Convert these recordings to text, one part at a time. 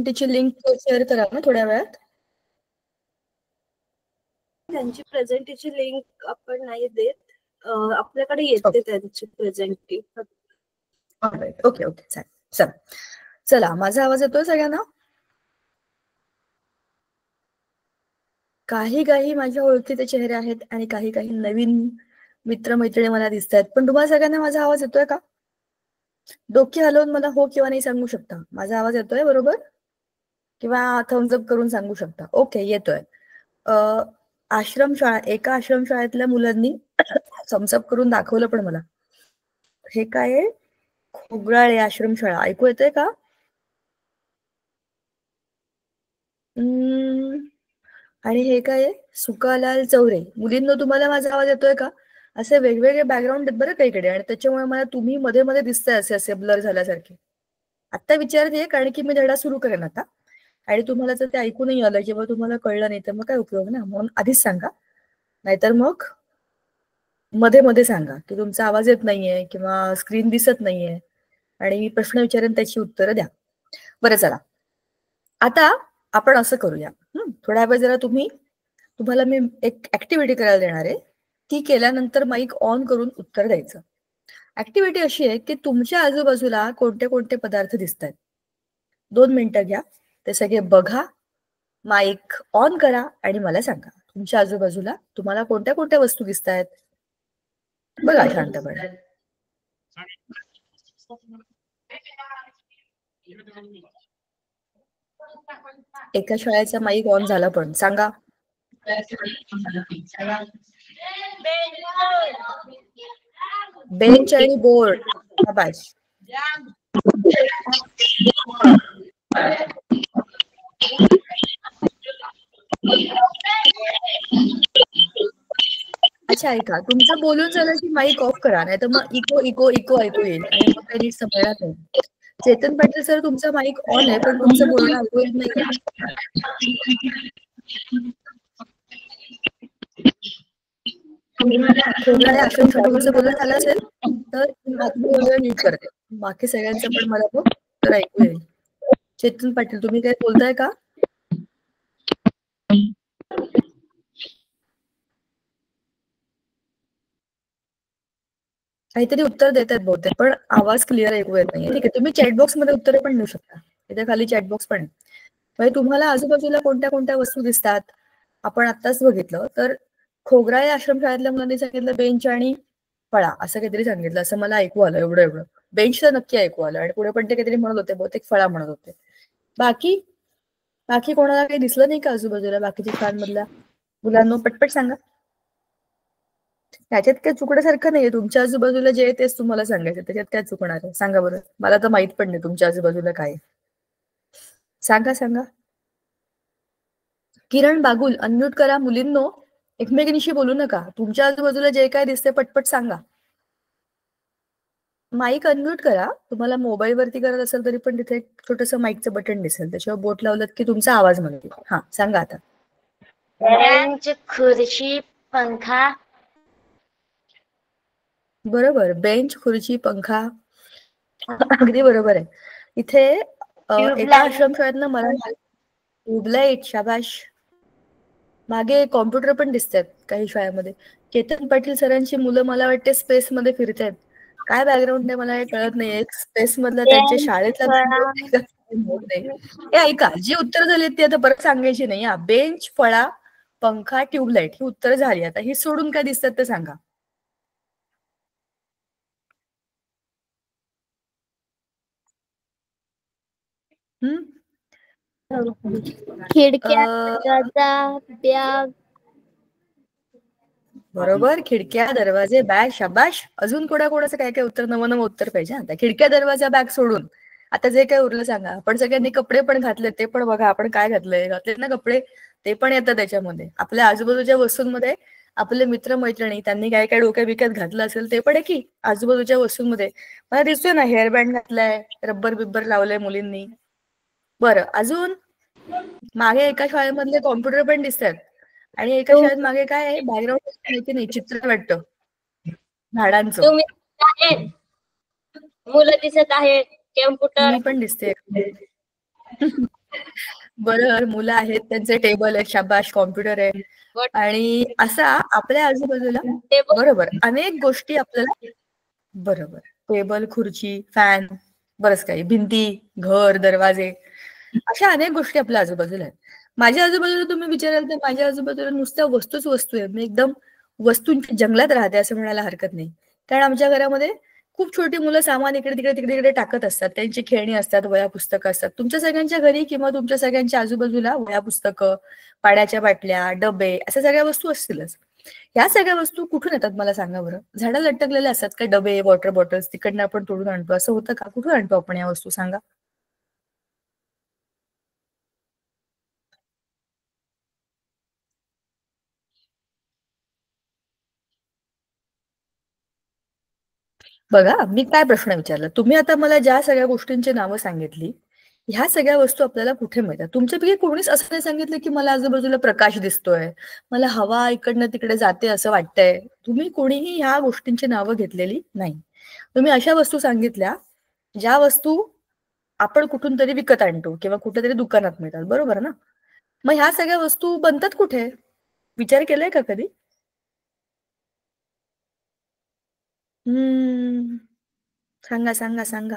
प्रेझेंटेशनची link share करा ना थोड्या वेळात. त्यांची प्रेझेंटेची लिंक आपण नाही देत, आपल्याकडे येते त्यांची प्रेझेंटी. ओके ओके चालेल. चला माझा आवाज येतोय सगळ्यांना? काही काही माझ्या ओळखीचे चेहरे आहेत आणि काही काही नवीन मित्रमैत्रिणी मला दिसत आहेत, पण तुम्हाला सगळ्यांना माझा आवाज येतोय का? डोके हलवून मला हो किंवा नाही सांगू शकता. माझा आवाज येतोय बरोबर? किंवा थम्स अप करून सांगू शकता. ओके येतोय. आश्रमशाळा, एका आश्रमशाळेतल्या मुलांनी थम्स अप करून दाखवलं पण मला. हे काय आहे? खोगराळे आश्रमशाळा. ऐकू येतंय का? आणि हे काय आहे? सुकालाल चौरे. मुलींनो तुम्हाला माझा आवाज येतोय का? असे वेगवेगळे बॅकग्राऊंड आहेत बरं काही कडे, आणि त्याच्यामुळे मला तुम्ही मध्ये मध्ये दिसताय असे असे ब्लर झाल्यासारखे. आता विचारते कारण की मी धडा सुरू करेन आता, आणि तुम्हाला जर ते ऐकू नाही आलं किंवा तुम्हाला कळलं नाही तर मग काय उपयोग ना, म्हणून आधीच सांगा. नाहीतर मग मध्ये मध्ये सांगा की तुमचा आवाज येत नाहीये किंवा स्क्रीन दिसत नाहीये, आणि मी प्रश्न विचारेन त्याची उत्तरं द्या. बरं चला आता आपण असं करूया. थोड्या वेळ जरा तुम्हाला मी एक ऍक्टिव्हिटी करायला देणार आहे. ती केल्यानंतर माईक ऑन करून उत्तर द्यायचं. ऍक्टिव्हिटी अशी आहे की तुमच्या आजूबाजूला कोणते कोणते पदार्थ दिसत आहेत, 2 मिनिटं घ्या, ते सगळे बघा, माईक ऑन करा आणि मला सांगा तुमच्या आजूबाजूला तुम्हाला कोणत्या कोणत्या वस्तू दिसत आहेत. बघा शांतपणे. एका शाळेचा माईक ऑन झाला पण सांगा. बेंच आणि बोर्ड. शाबाश. अच्छा ऐका, तुमचं बोलून झालं की माईक ऑफ करा, नाही तर मग इको इको इको ऐकू येईल आणि मग काही नीट समजणार नाही. चेतन पाटील सर तुमचा माईक ऑन आहे पण तुमचं बोलणं ऐकू येत नाही. खोगराळे आश्रम तुमचं बोलणं झालं असेल तर नीट करते, बाकी सगळ्यांचं पण मला बघ तर ऐकू येईल. चेतन पाटील तुम्ही काय बोलताय का? काहीतरी उत्तर देत आहेत बहुतेक, पण आवाज क्लिअर ऐकू येत नाही. ठीक आहे, तुम्ही चॅटबॉक्स मध्ये उत्तरे पण देऊ शकता. इथे खाली चॅटबॉक्स पण आहे. म्हणजे तुम्हाला आजूबाजूला कोणत्या कोणत्या वस्तू दिसतात आपण आत्ताच बघितलं. तर खोगराळे आश्रमशाळेतल्या मुलांनी सांगितलं बेंच आणि फळा असं काहीतरी सांगितलं, असं मला ऐकू आलं. एवढं बेंच तर नक्की ऐकू आलं, आणि पुढे पण ते काहीतरी म्हणत होते, बहुतेक फळा म्हणत होते. बाकी कोणाला काही दिसलं नाही का आजूबाजूला बाकीच्या शाळांमधल्या मुलांना? पटपट सांगा. त्याच्यात काय चुकण्यासारखं नाहीये, तुमच्या आजूबाजूला जे आहे तेच तुम्हाला सांगायचं, त्याच्यात काय चुकणार आहे सांगा बरं. मला तर माहित पण नाही तुमच्या आजूबाजूला काय. सांगा. किरण बागुल अनम्यूट करा. मुलींनो एकमेकींशी बोलू नका, तुमच्या आजूबाजूला जे काय दिसते पटपट सांगा. माईक अनम्यूट करा. तुम्हाला मोबाईल वरती करत असेल तरी पण तिथे एक छोटंसं माईकचं बटन दिसेल, त्याच्यावर बोट लावलं की तुमचा आवाज मिळेल. हा सांगा आता. बेंच, खुर्ची, पंखा. बरोबर, बेंच, खुर्ची, पंखा अगदी बरोबर आहे. इथे एका आश्रमशाळेतनं मला ट्यूबलाईट. शाबाश. मागे कॉम्प्युटर पण दिसतात काही शाळेमध्ये. चेतन पाटील सरांची मुलं मला वाटते स्पेस मध्ये फिरतात. काय बॅकग्राऊंड आहे मला हे कळत नाही. स्पेस मधला त्यांच्या शाळेतला हे ऐका, जी उत्तर झाली ती आता परत सांगायची नाही. बेंच, फळा, पंखा, ट्यूबलाईट ही उत्तर झाली. आता ही सोडून काय दिसतात ते सांगा. खिडक्या, दरवाजा, बॅग. बरोबर, खिडक्या, दरवाजे, बॅग. शाबाश. अजून कोणाचं काय काय उत्तर, नवं उत्तर पाहिजे. आता खिडक्या, दरवाजा, बॅग सोडून आता जे काय उरलं सांगा. आपण सगळ्यांनी कपडे पण घातले, ते पण बघा आपण काय घातलेत ना कपडे, ते पण येतात त्याच्यामध्ये. आपल्या आजूबाजूच्या वस्तूंमध्ये आपले मित्र मैत्रिणी त्यांनी काय काय डोक्या बिक्यात घातलं असेल ते पण आहे की आजूबाजूच्या वस्तूंमध्ये. मला दिसतोय ना हेअरबँड घातलाय, रब्बर बिब्बर लावलंय मुलींनी. बरं, अजून मागे एका शाळेमधले कॉम्प्युटर पण दिसतात, आणि एका शाळेत मागे काय आहे बॅकग्राऊंड माहिती नाही, चित्र वाटतं झाडांचं. मुलं दिसत आहेत, कॅम्प्युटर. मी पण दिसते. बरोबर, मुलं आहेत, त्यांचे टेबल आहे, शाबाश, कॉम्प्युटर आहे. आणि असा आपल्या आजूबाजूला बरोबर अनेक गोष्टी आपल्याला बरोबर टेबल, खुर्ची, फॅन, बरंच काही, भिंती, घर, दरवाजे, अशा अनेक गोष्टी आपल्या आजूबाजूला आहेत. माझ्या आजूबाजूला तुम्ही विचाराल तर माझ्या आजूबाजूला नुसत्या वस्तूच वस्तू आहेत. मी एकदम वस्तूंच्या जंगलात राहते असं म्हणायला हरकत नाही. कारण आमच्या घरामध्ये खूप छोटी मुलं सामान इकडे तिकडे तिकडे तिकडे टाकत असतात. त्यांची खेळणी असतात, वह्या पुस्तकं असतात. तुमच्या सगळ्यांच्या घरी किंवा तुमच्या सगळ्यांच्या आजूबाजूला वह्या पुस्तकं, पाण्याच्या बाटल्या, डबे, अशा सगळ्या वस्तू असतीलच. ह्या सगळ्या वस्तू कुठून येतात मला सांगा बरं? झाडं लटकलेले असतात का? डबे, वॉटर बॉटल्स तिकडनं आपण तोडून आणतो असं होतं का? कुठून आणतो आपण या वस्तू सांगा? बघा, मी काय प्रश्न विचारला? तुम्ही आता मला ज्या सगळ्या गोष्टींची नावं सांगितली, ह्या सगळ्या वस्तू आपल्याला कुठे मिळतात? तुमच्यापैकी कोणीच असं नाही सांगितलं की मला आजूबाजूला प्रकाश दिसतोय, मला हवा इकडनं तिकडे जाते असं वाटतंय. तुम्ही कोणीही ह्या गोष्टींची नावं घेतलेली नाही. तुम्ही अशा वस्तू सांगितल्या ज्या वस्तू आपण कुठून तरी विकत आणतो किंवा कुठेतरी दुकानात मिळतात, बरोबर ना? मग ह्या सगळ्या वस्तू बनतात कुठे? विचार केलाय का कधी? सांगा सांगा सांगा.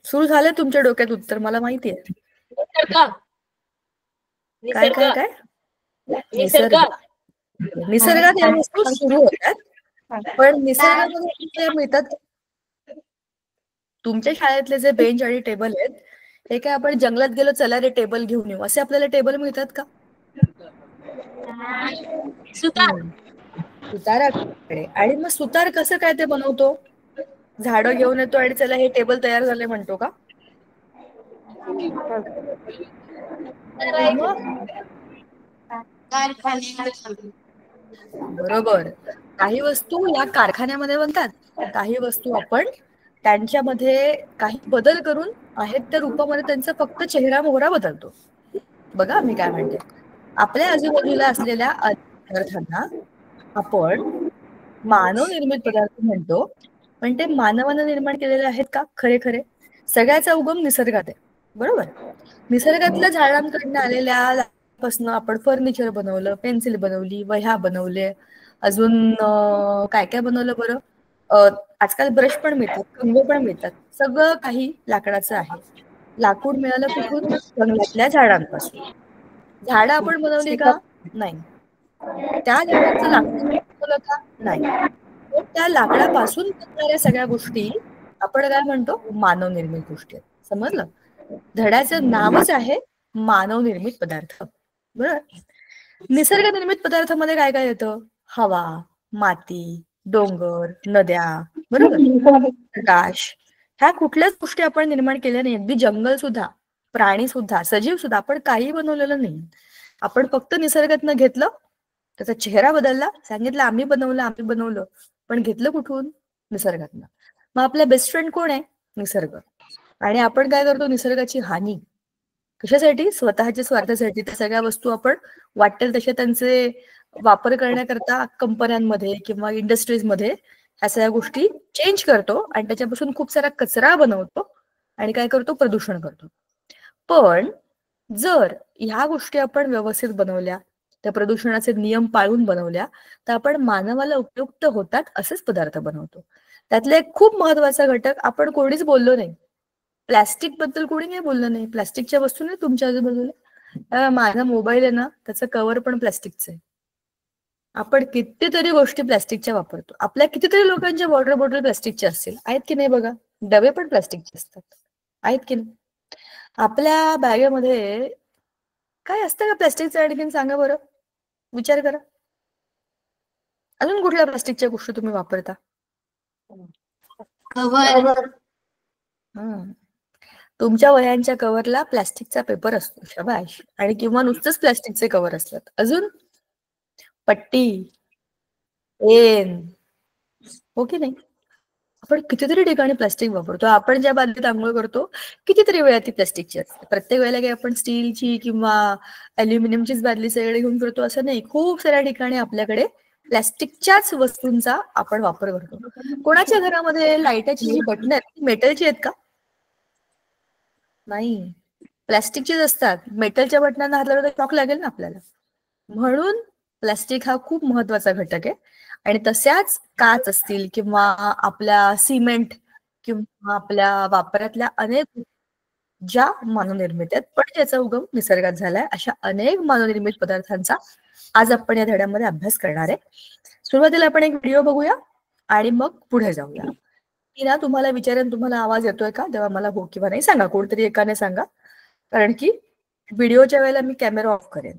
सुरू झालं तुमच्या डोक्यात उत्तर, मला माहितीये. काय काय काय? निसर्ग. निसर्गात या वस्तू सुरू होतात, पण निसर्गामध्ये मिळतात. तुमच्या शाळेतले जे बेंच आणि टेबल आहेत, हे काय आपण जंगलात गेलो चला रे टेबल घेऊन येऊ असे आपल्याला टेबल मिळतात का? सुताराकडे. आणि मग सुतार कसं काय ते बनवतो? झाडं घेऊन येतो आणि चला हे टेबल तयार झाले म्हणतो का? मग बरोबर, काही वस्तू या कारखान्यामध्ये बनतात, काही वस्तू आपण त्यांच्यामध्ये काही बदल करून आहेत त्या रूपामध्ये त्यांचा फक्त चेहरा मोहरा बदलतो. बघा मी काय म्हणते, आपल्या आजूबाजूला असलेल्या पदार्थांना आपण मानव निर्मित पदार्थ म्हणतो, पण ते मानवानं निर्माण केलेले आहेत का? खरे खरे सगळ्याचा उगम निसर्गात आहे, बरोबर. निसर्गातल्या झाडांकडनं आलेल्या पासून आपण फर्निचर बनवलं, पेन्सिल बनवली, वह्या बनवले, अजून काय काय बनवलं बरं? आजकाल ब्रश पण मिळतात, कंगवे पण मिळतात, सगळं काही लाकडाचं आहे. लाकूड मिळालं कुठून? जंगलातल्या झाडांपासून. झाडं आपण बनवली का? नाही. त्या झाडांचं लाकूड बनवलं का? नाही. त्या लाकडापासून बनणाऱ्या सगळ्या गोष्टी आपण काय म्हणतो? मानव निर्मित गोष्टी आहेत. समजलं? धड्याचं नावच आहे मानव निर्मित पदार्थ, बरोबर. निसर्ग निर्मित पदार्थामध्ये काय काय येतं? हवा, माती, डोंगर, नद्या, बरोबर, प्रकाश. ह्या कुठल्याच गोष्टी आपण निर्माण केल्या नाही. अगदी जंगल सुद्धा, प्राणी सुद्धा, सजीव सुद्धा आपण काही बनवलेलं नाही. आपण फक्त निसर्गातनं घेतलं, त्याचा चेहरा बदलला, सांगितलं आम्ही बनवलं, पण घेतलं कुठून? निसर्गातनं. मग आपला बेस्ट फ्रेंड कोण आहे? निसर्ग. आणि आपण काय करतो? निसर्गाची हानी. कशासाठी? स्वतःच्या स्वार्थासाठी. त्या सगळ्या वस्तू आपण वाटेल तसे त्यांचे वापर करण्याकरता कंपन्यांमध्ये किंवा इंडस्ट्रीजमध्ये ह्या सगळ्या गोष्टी चेंज करतो आणि त्याच्यापासून खूप सारा कचरा बनवतो आणि काय करतो? प्रदूषण करतो. पण जर ह्या गोष्टी आपण व्यवस्थित बनवल्या, त्या प्रदूषणाचे नियम पाळून बनवल्या, तर आपण मानवाला उपयुक्त होतात असेच पदार्थ बनवतो. त्यातले एक खूप महत्वाचा घटक आपण कोणीच बोललो नाही. प्लॅस्टिक बद्दल कोणी काही बोललं नाही. प्लॅस्टिकच्या वस्तू नाही तुमच्या आजूबाजूला. माझा मोबाईल आहे ना, त्याचं कव्हर पण प्लॅस्टिकचं आहे. आपण कितीतरी गोष्टी प्लॅस्टिकच्या वापरतो. आपल्या कितीतरी लोकांच्या वॉटर बॉटल प्लॅस्टिकच्या असतील, आहेत की नाही बघा. डबे पण प्लॅस्टिकचे असतात, आहेत की नाही. आपल्या बॅगेमध्ये काय असतं का प्लॅस्टिकचं? आणखीन सांगा बरं, विचार करा. अजून कुठल्या प्लास्टिकच्या गोष्टी तुम्ही वापरता? कव्हर. तुमच्या वह्यांच्या कव्हरला प्लास्टिकचा पेपर असतो, शाबाश. आणि किंवा नुसतंच प्लास्टिकचे कव्हर असतात. अजून पट्टी, पेन, हो की नाही. आपण कितीतरी ठिकाणी प्लास्टिक वापरतो. आपण ज्या बादलीत आंघोळ करतो कितीतरी वेळा ती प्लास्टिकची असते. प्रत्येक वेळेला काही आपण स्टीलची किंवा अल्युमिनियमचीच बादली सगळे घेऊन फिरतो असं नाही. खूप साऱ्या ठिकाणी आपल्याकडे प्लास्टिकच्याच वस्तूंचा आपण वापर करतो. कोणाच्या घरामध्ये लाईटाची जी बटन आहेत ती मेटलची आहेत का? नाही. प्लॅस्टिकचेच असतात. मेटलच्या बटनांना हात लावला तर शॉक लागेल ना आपल्याला. म्हणून प्लॅस्टिक हा खूप महत्वाचा घटक आहे. आणि तशाच काच असतील किंवा आपल्या सिमेंट किंवा आपल्या वापरातल्या अनेक ज्या मानवनिर्मित आहेत पण ज्याचा उगम निसर्गात झालाय अशा अनेक मानवनिर्मित पदार्थांचा आज आपण या धड्यामध्ये अभ्यास करणार आहे. सुरुवातीला आपण एक व्हिडिओ बघूया आणि मग पुढे जाऊया. की ना तुम्हाला विचारेन तुम्हाला आवाज येतोय का, तेव्हा मला हो किंवा नाही सांगा, कोणतरी एकाने सांगा, कारण की व्हिडिओच्या वेळेला मी कॅमेरा ऑफ करेन.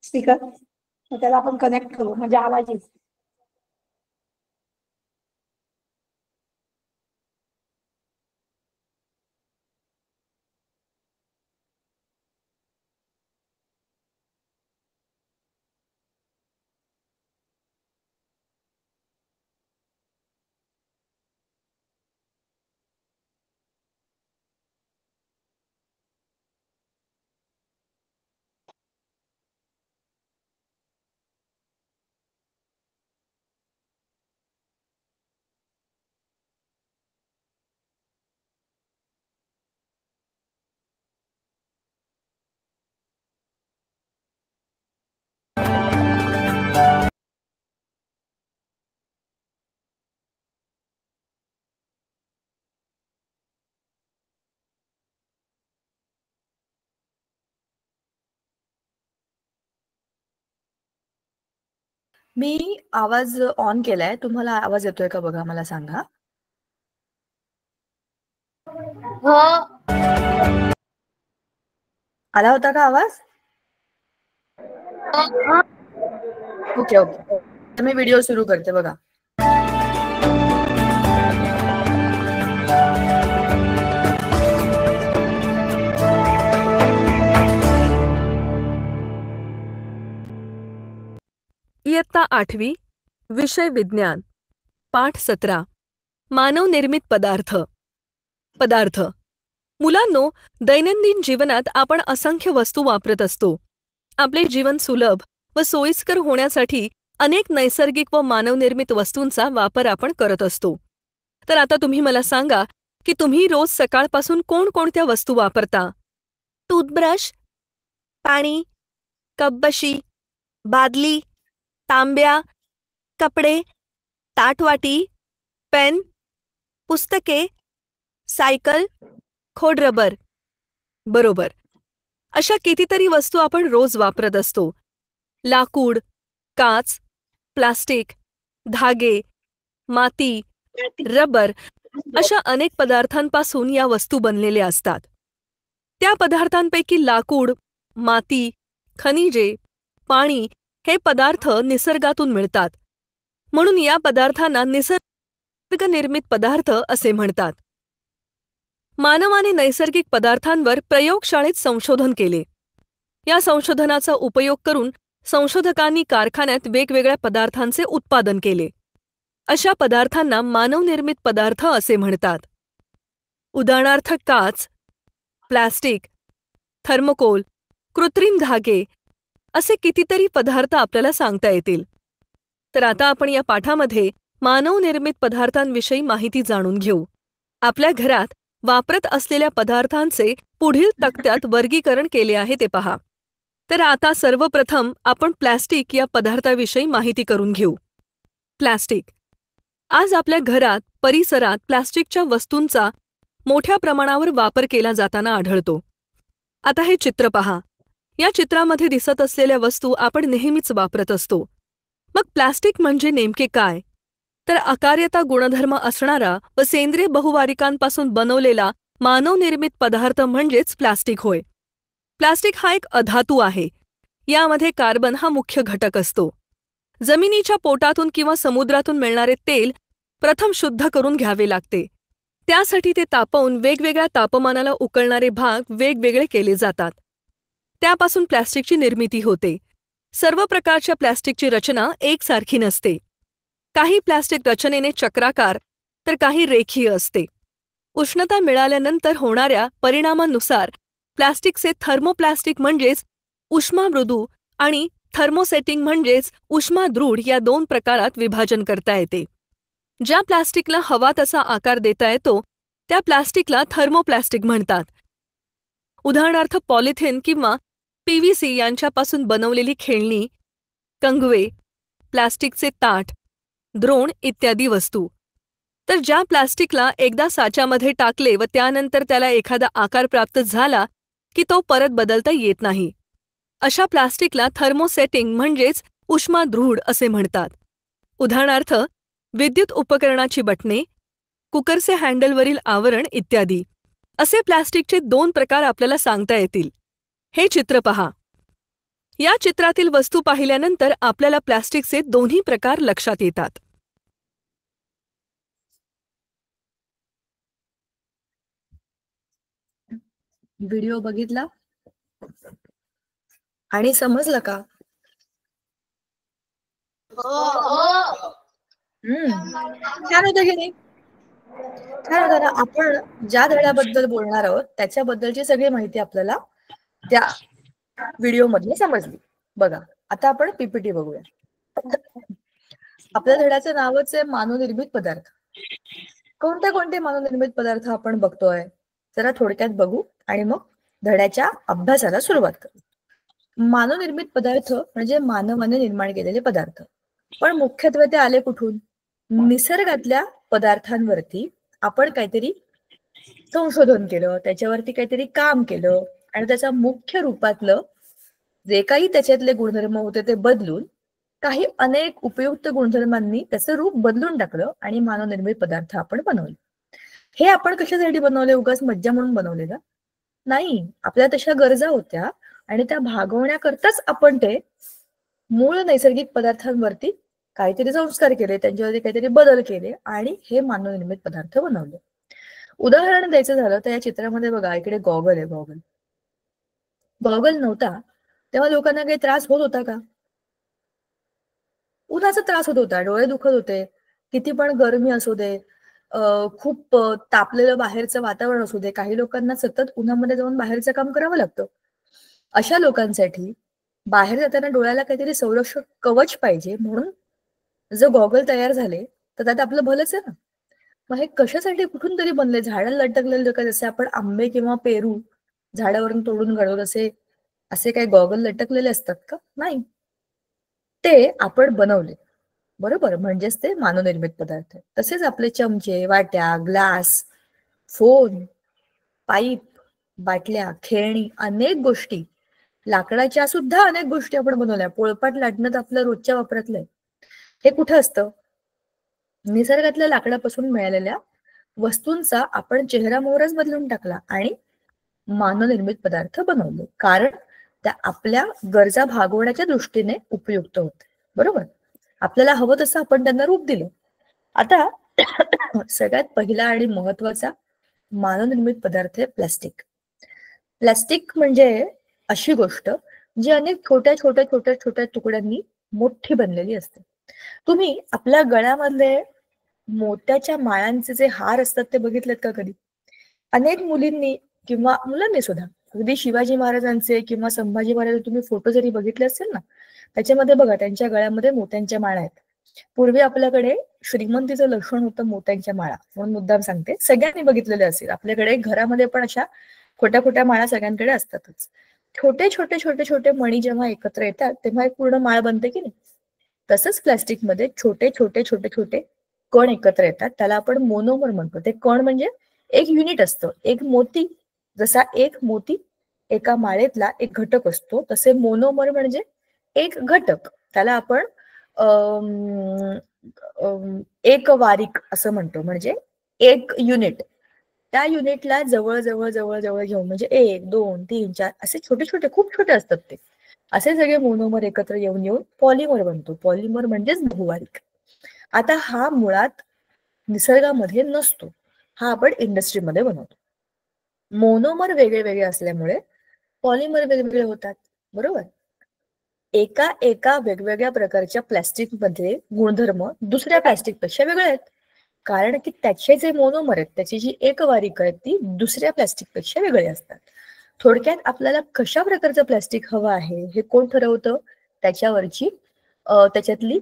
स्पीकर त्याला आपण कनेक्ट करू म्हणजे आवाज येईल. मी आवाज ऑन केलाय, तुम्हाला आवाज येतोय का बघा, मला सांगा. हो. आला होता का आवाज? ओके ओके, तर मी व्हिडिओ सुरू करते बघा. इयत्ता 8वी, विषय विज्ञान, पाठ 17, मानवनिर्मित पदार्थ. पदार्थ. मुलांनो, दैनंदिन जीवनात आपण असंख्य वस्तू वापरत असतो. आपले जीवन सुलभ व सोयीस्कर होण्यासाठी अनेक नैसर्गिक व मानवनिर्मित वस्तूंचा वापर आपण करत असतो. तर आता तुम्ही मला सांगा की तुम्ही रोज सकाळपासून कोणकोणत्या वस्तू वापरता? टूथब्रश, पाणी, कपबशी, बादली, तांब्या, कपडे, ताटवाटी, पेन, पुस्तके, सायकल, खोडरबर. बरोबर. अशा कितीतरी वस्तू आपण रोज वापरत असतो. लाकूड, काच, प्लास्टिक, धागे, माती, रबर अशा अनेक पदार्थांपासून या वस्तू बनलेल्या असतात. त्या पदार्थांपैकी लाकूड, माती, खनिजे, पाणी हे पदार्थ निसर्गातून मिळतात. म्हणून या पदार्थांना निसर्गनिर्मित पदार्थ असे म्हणतात. मानवाने नैसर्गिक पदार्थांवर प्रयोगशाळेत संशोधन केले. या संशोधनाचा उपयोग करून संशोधकांनी कारखान्यात वेगवेगळ्या पदार्थांचे उत्पादन केले. अशा पदार्थांना मानवनिर्मित पदार्थ असे म्हणतात. उदाहरणार्थ काच, प्लास्टिक, थर्मोकोल, कृत्रिम धागे असे कितीतरी पदार्थ आपल्याला सांगता येतील. तर आता आपण या पाठामध्ये मानवनिर्मित पदार्थांविषयी माहिती जाणून घेऊ. आपल्या घरात वापरत असलेल्या पदार्थांचे पुढील तक्त्यात वर्गीकरण केले आहे ते पहा. तर आता सर्वप्रथम आपण प्लास्टिक या पदार्थाविषयी माहिती करून घेऊ. प्लास्टिक. आज आपल्या घरात, परिसरात प्लास्टिकच्या वस्तूंचा मोठ्या प्रमाणावर वापर केला जाताना आढळतो. आता हे चित्र पहा. या चित्रामध्ये दिसत असलेल्या वस्तू आपण नेहमीच वापरत असतो. मग प्लास्टिक म्हणजे नेमके काय? तर अकार्यता गुणधर्म असणारा व सेंद्रिय बहुवारिकांपासून बनवलेला मानवनिर्मित पदार्थ म्हणजेच प्लास्टिक होय. प्लास्टिक हा एक अधातू आहे. यामध्ये कार्बन हा मुख्य घटक असतो. जमिनीच्या पोटातून किंवा समुद्रातून मिळणारे तेल प्रथम शुद्ध करून घ्यावे लागते. त्यासाठी ते तापवून वेगवेगळ्या तापमानाला उकळणारे भाग वेगवेगळे केले जातात. त्यापासून प्लास्टिकची निर्मिती होते. सर्व प्रकारच्या प्लास्टिकची रचना एकसारखी नसते. काही प्लास्टिक रचनेने चक्राकार तर काही रेखीय असते. उष्णता मिळाल्यानंतर होणाऱ्या परिणामांनुसार प्लास्टिकचे थर्मोप्लास्टिक म्हणजेच उष्मामृदू आणि थर्मोसेटिंग म्हणजेच उष्मादृढ या 2 प्रकारात विभाजन करता येते. ज्या प्लास्टिकला हवा तसा आकार देता येतो त्या प्लास्टिकला थर्मोप्लास्टिक म्हणतात. उदाहरणार्थ पॉलिथिन किंवा PVC यांच्यापासून बनवलेली खेळणी, कंगवे, प्लास्टिकचे ताट, द्रोण इत्यादी वस्तू. तर ज्या प्लास्टिकला एकदा साच्यामध्ये टाकले व त्यानंतर त्याला एखादा आकार प्राप्त झाला की तो परत बदलता येत नाही, अशा प्लास्टिकला थर्मोसेटिंग म्हणजेच उष्मादृढ असे म्हणतात. उदाहरणार्थ विद्युत उपकरणाची बटणे, कुकरचे हँडलवरील आवरण इत्यादी. असे प्लास्टिकचे 2 प्रकार आपल्याला सांगता येतील. हे चित्र पहा. या चित्रातील वस्तू पाहिल्यानंतर आपल्याला प्लास्टिकचे दोन्ही प्रकार लक्षात येतात. व्हिडिओ बघितला आणि समजलं का? छान होतं की नाही? छान होतं ना. आपण ज्या धड्याबद्दल बोलणार आहोत त्याच्याबद्दलची सगळी माहिती आपल्याला त्या व्हिडिओ मध्ये समजली. बघा, आता आपण PPT बघूया. आपल्या धड्याचं नावच आहे मानवनिर्मित पदार्थ. कोणते कोणते मानवनिर्मित पदार्थ आपण बघतोय जरा थोडक्यात बघू आणि मग धड्याच्या अभ्यासाला सुरुवात करू. मानवनिर्मित पदार्थ म्हणजे मानवाने निर्माण केलेले पदार्थ. पण मुख्यत्वे ते आले कुठून? निसर्गातल्या पदार्थांवरती आपण काहीतरी संशोधन केलं, त्याच्यावरती काहीतरी काम केलं आणि त्याच्या मुख्य रूपातलं जे काही त्याच्यातले गुणधर्म होते ते बदलून काही अनेक उपयुक्त गुणधर्मांनी त्याचं रूप बदलून टाकलं आणि मानवनिर्मित पदार्थ आपण बनवले. हे आपण कशासाठी बनवले? उगाच मज्जा म्हणून बनवलेलं नाही. आपल्या तशा गरजा होत्या आणि त्या भागवण्याकरताच आपण ते मूळ नैसर्गिक पदार्थांवरती काहीतरी संस्कार केले, त्यांच्यावरती काहीतरी बदल केले आणि हे मानवनिर्मित पदार्थ बनवले. उदाहरण द्यायचं झालं तर या चित्रामध्ये बघा, इकडे गॉगल आहे. गॉगल नव्हता तेव्हा लोकांना काही त्रास होत होता का? उन्हाचा त्रास होत होता, डोळे दुखत होते, किती पण गरमी असू दे, खूप तापलेलं बाहेरचं वातावरण असू दे, काही लोकांना सतत उन्हामध्ये जाऊन बाहेरचं काम करावं लागतं. अशा लोकांसाठी बाहेर जाताना डोळ्याला काहीतरी संरक्षक कवच पाहिजे, म्हणून जर गॉगल तयार झाले तर त्यात आपलं भलंच आहे ना. मग हे कशासाठी कुठून तरी बनले? झाडाला लटकलेले लोक, जसे आपण आंबे किंवा पेरू झाडावरून तोडून घडवत असे काही गॉगल लटकलेले असतात का? नाही, ते आपण बनवले. बरोबर, म्हणजेच ते मानवनिर्मित पदार्थ. तसेच आपले चमचे, वाट्या, ग्लास, फोन, पाईप, बाटल्या, खेळणी, अनेक गोष्टी, लाकडाच्या सुद्धा अनेक गोष्टी आपण बनवल्या. पोळपाट लाटणं आपल्या रोजच्या वापरातलं आहे. हे कुठं असतं? निसर्गातल्या लाकडापासून मिळालेल्या वस्तूंचा आपण चेहरामोहरच बदलून टाकला आणि मानवनिर्मित पदार्थ बनवले, कारण त्या आपल्या गरजा भागवण्याच्या दृष्टीने उपयुक्त होते. बरोबर, आपल्याला हवं तसं आपण त्यांना रूप दिलं. आता सगळ्यात पहिला आणि महत्वाचा मानवनिर्मित पदार्थ आहे प्लास्टिक. प्लास्टिक म्हणजे अशी गोष्ट जी अनेक छोट्या छोट्या छोट्या छोट्या तुकड्यांनी मोठी बनलेली असते. तुम्ही आपल्या गळ्यामधले मोत्याच्या माळांचे जे हार असतात ते बघितलेत का कधी? अनेक मुलींनी किंवा मुलांनी सुद्धा, अगदी शिवाजी महाराजांचे किंवा संभाजी महाराजांचे तुम्ही फोटो जरी बघितले असेल ना, त्याच्यामध्ये बघा त्यांच्या गळ्यामध्ये मोत्यांच्या माळा आहेत. पूर्वी आपल्याकडे श्रीमंतीचं लक्षण होतं मोत्यांच्या माळा, म्हणून मुद्दाम सांगते, सगळ्यांनी बघितलेले असेल. आपल्याकडे घरामध्ये पण अशा खोट्या खोट्या माळा सगळ्यांकडे असतातच. छोटे छोटे छोटे छोटे मणी जेव्हा एकत्र येतात तेव्हा एक पूर्ण माळ बनते की नाही? तसंच प्लास्टिकमध्ये छोटे छोटे छोटे छोटे कण एकत्र येतात, त्याला आपण मोनोमर म्हणतो. ते कण म्हणजे एक युनिट असतं. एक मोती, जसा एक मोती एका माळेतला एक घटक असतो, तसे मोनोमर म्हणजे एक घटक, त्याला आपण एक वारिक असं म्हणतो, म्हणजे एक युनिट. त्या युनिटला जवळ जवळ जवळ जवळ घेऊन, म्हणजे 1, 2, 3, 4 असे छोटे छोटे खूप छोटे असतात ते, असे सगळे मोनोमर एकत्र येऊन येऊन पॉलिमर बनतो. पॉलिमर म्हणजेच बहुवारिक. आता हा मुळात निसर्गामध्ये नसतो, हा आपण इंडस्ट्रीमध्ये बनवतो. मोनोमर वेगळे वेगळे असल्यामुळे पॉलिमर वेगवेगळे होतात. बरोबर, एका वेगवेगळ्या प्रकारच्या प्लास्टिक मध्ये गुणधर्म दुसऱ्या प्लास्टिक पेक्षा वेगळे आहेत, कारण की त्याचे जे मोनोमर आहेत, त्याची जी एकवारिक आहे ती दुसऱ्या प्लास्टिक पेक्षा वेगळे असतात. थोडक्यात आपल्याला कशा प्रकारचं प्लास्टिक हवं आहे हे कोण ठरवतं? त्याच्यावरची त्याच्यातली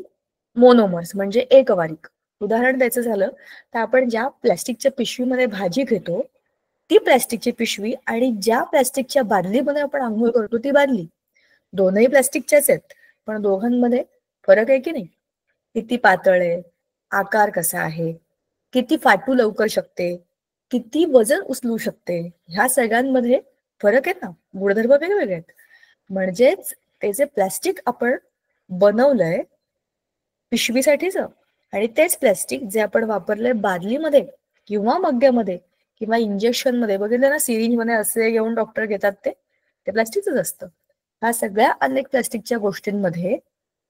मोनोमर्स म्हणजे एकवारिक उदाहरण द्यायचं झालं तर आपण ज्या प्लॅस्टिकच्या पिशवीमध्ये भाजी घेतो ती प्लॅस्टिकची पिशवी आणि ज्या प्लॅस्टिकच्या बादलीमध्ये आपण आंघोळ करतो ती बादली, दोनही प्लॅस्टिकच्याच आहेत, पण दोघांमध्ये फरक आहे की नाही? किती पातळ आहे, आकार कसा आहे, किती फाटू लवकर शकते, किती वजन उचलू शकते, ह्या सगळ्यांमध्ये फरक आहे ना, गुणधर्म वेगवेगळे आहेत. म्हणजेच ते जे प्लॅस्टिक आपण बनवलंय पिशवीसाठीच आणि तेच प्लॅस्टिक जे आपण वापरलंय बादलीमध्ये किंवा मग्ग्यामध्ये किंवा इंजेक्शन मध्ये, बघितलं ना सिरिंज मध्ये असे घेऊन डॉक्टर घेतात ते प्लॅस्टिकच असतं. ह्या सगळ्या अनेक प्लॅस्टिकच्या गोष्टींमध्ये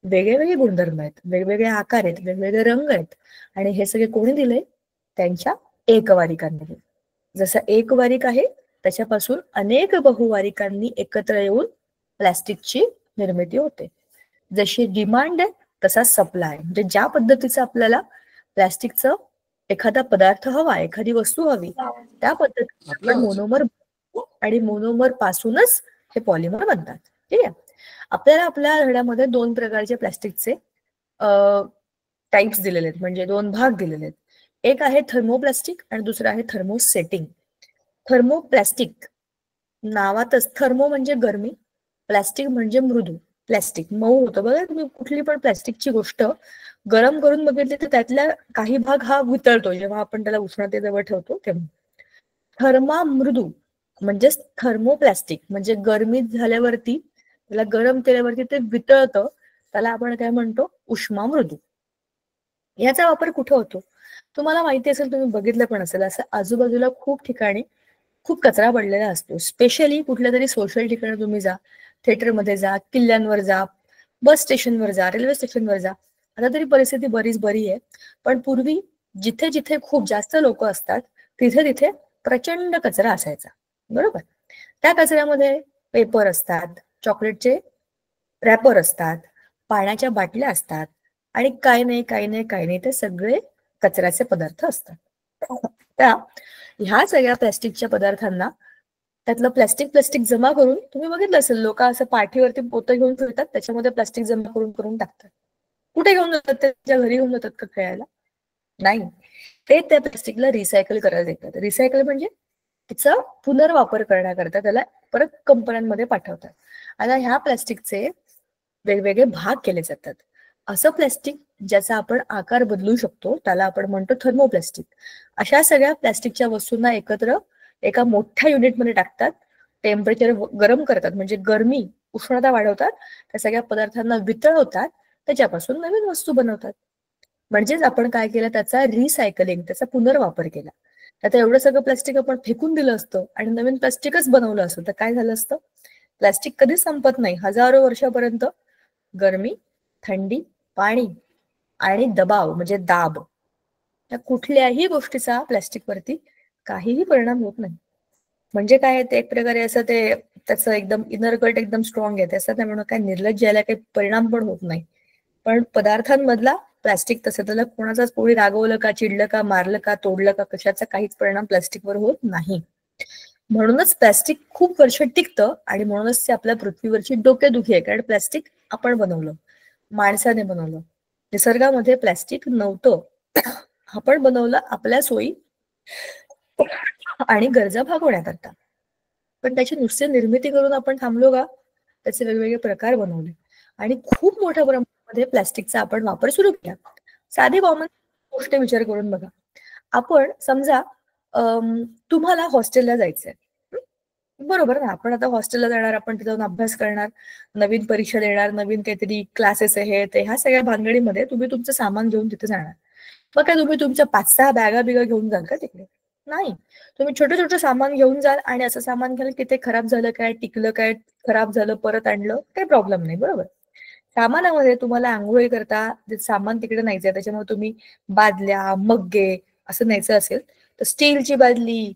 वेगवेगळे गुणधर्म आहेत, वेगवेगळे आकार आहेत, वेगवेगळे रंग आहेत आणि हे सगळे कोणी दिले? त्यांच्या एकवारिकांनी. जसं एक वारिक आहे त्याच्यापासून अनेक बहुवारिकांनी एकत्र येऊन प्लॅस्टिकची निर्मिती होते. जशी डिमांड आहे तसा सप्लाय, म्हणजे ज्या पद्धतीचं आपल्याला प्लॅस्टिकचं एखादा पदार्थ हवा, एखादी वस्तू हवी, त्या पद्धतीने आपण मोनोमर आणि मोनोमर पासूनच हे पॉलिमर बनतात. ठीक आहे. आपल्याला आपल्या धड्यामध्ये 2 प्रकारचे प्लॅस्टिकचे टाइप्स दिलेले आहेत, म्हणजे 2 भाग दिलेले आहेत. एक आहे थर्मोप्लास्टिक आणि दुसरा आहे थर्मोसेटिंग. थर्मोप्लास्टिक नावातच, थर्मो म्हणजे गरमी, प्लास्टिक म्हणजे मृदू. प्लॅस्टिक मऊ होतं बघा, तुम्ही कुठली पण प्लॅस्टिकची गोष्ट गरम करून बघितली तर त्यातला काही भाग हा वितळतो जेव्हा आपण त्याला उष्णतेजवळ ठेवतो तेव्हा. थर्मा मृदू म्हणजे थर्मोप्लास्टिक म्हणजे गरमीत झाल्यावरती, त्याला गरम केल्यावरती ते वितळतं, त्याला आपण काय म्हणतो? उष्मा मृदू. याचा वापर कुठे होतो? तुम्हाला माहिती असेल, तुम्ही बघितलं पण असेल, असं आजूबाजूला खूप ठिकाणी खूप कचरा पडलेला असतो. स्पेशली कुठल्या तरी सोशल ठिकाणी तुम्ही जा, थिएटरमध्ये जा, किल्ल्यांवर जा, बस स्टेशनवर जा, रेल्वे स्टेशनवर जा. आता तरी परिस्थिती बरीच बरी आहे, पण पूर्वी जिथे जिथे खूप जास्त लोक असतात तिथे तिथे प्रचंड कचरा असायचा, बरोबर? त्या कचऱ्यामध्ये पेपर असतात, चॉकलेटचे रॅपर असतात, पाण्याच्या बाटल्या असतात आणि काही नाही ते सगळे कचऱ्याचे पदार्थ असतात. त्या ह्या सगळ्या प्लॅस्टिकच्या पदार्थांना त्यातलं प्लॅस्टिक जमा करून, तुम्ही बघितलं असेल लोक असं पाठीवरती पोतं घेऊन फिरतात, त्याच्यामध्ये प्लॅस्टिक जमा करून टाकतात. कुठे घेऊन जातात? त्याच्या घरी घेऊन जातात का खेळायला? नाही, ते त्या प्लॅस्टिकला रिसायकल करायला देतात. रिसायकल म्हणजे तिचा पुनर्वापर करण्याकरता त्याला परत कंपन्यांमध्ये पाठवतात. आता ह्या प्लॅस्टिकचे वेगवेगळे भाग केले जातात. असं प्लॅस्टिक ज्याचा आपण आकार बदलू शकतो त्याला आपण म्हणतो थर्मोप्लास्टिक. अशा सगळ्या प्लॅस्टिकच्या वस्तूंना एकत्र एका मोठ्या युनिटमध्ये टाकतात, टेम्परेचर गरम करतात, म्हणजे गरमी उष्णता वाढवतात, त्या सगळ्या पदार्थांना वितळवतात, त्याच्यापासून नवीन वस्तू बनवतात. म्हणजेच आपण काय केलं? त्याचा रिसायकलिंग, त्याचा पुनर्वापर केला. आता एवढं सगळं प्लास्टिक आपण फेकून दिलं असतं आणि नवीन प्लास्टिकच बनवलं असतं तर काय झालं असतं? प्लास्टिक कधीच संपत नाही, हजारो वर्षापर्यंत गरमी, थंडी, पाणी आणि दबाव म्हणजे दाब, या कुठल्याही गोष्टीचा प्लास्टिकवरती काहीही परिणाम होत नाही. म्हणजे काय, ते एक प्रकारे असं ते त्याचं एकदम इनर कट एकदम स्ट्रॉंग आहे, त्याचा त्यामुळे काय निर्लज्ज यायला काही परिणाम पण होत नाही. पण पदार्थांमधला प्लास्टिक तसं, त्याला कोणाचाच कोणी रागवलं का, चिडलं का, मारलं का, तोडलं का, कशाचा काहीच परिणाम प्लास्टिकवर होत नाही. म्हणूनच प्लास्टिक खूप वर्ष टिकतं आणि म्हणूनच ते आपल्या पृथ्वीवरची डोकेदुखी आहे, कारण प्लास्टिक आपण बनवलं, माणसाने बनवलं. निसर्गामध्ये प्लास्टिक नव्हतं, आपण बनवलं आपल्या सोयी आणि गरजा भागवण्याकरता. पण त्याची नुसती निर्मिती करून आपण थांबलो का? त्याचे वेगवेगळे प्रकार बनवले आणि खूप मोठ्या प्रमाणामध्ये प्लास्टिकचा आपण वापर सुरू केला. साधी कॉमन गोष्ट विचार करून बघा. आपण समजा तुम्हाला हॉस्टेलला जायचंय, बरोबर ना? आपण आता हॉस्टेलला जाणार, आपण तिथे जाऊन अभ्यास करणार, नवीन परीक्षा देणार, नवीन काहीतरी क्लासेस आहे ते, ह्या सगळ्या भानगडीमध्ये तुम्ही तुमचं सामान घेऊन तिथे जाणार. मग काय तुम्ही तुमच्या 5-6 बॅगा घेऊन जाल का तिकडे? नाही, तुम्ही छोटं सामान घेऊन जाल आणि असं सामान घ्याल की ते खराब झालं काय, टिकलं काय, खराब झालं परत आणलं काही प्रॉब्लेम नाही, बरोबर? सामानामध्ये तुम्हाला आंघोळी करता सामान तिकडे न्यायचंय, त्याच्यामुळे तुम्ही बादल्या, मग्गे असं न्यायचं असेल तर स्टीलची बादली,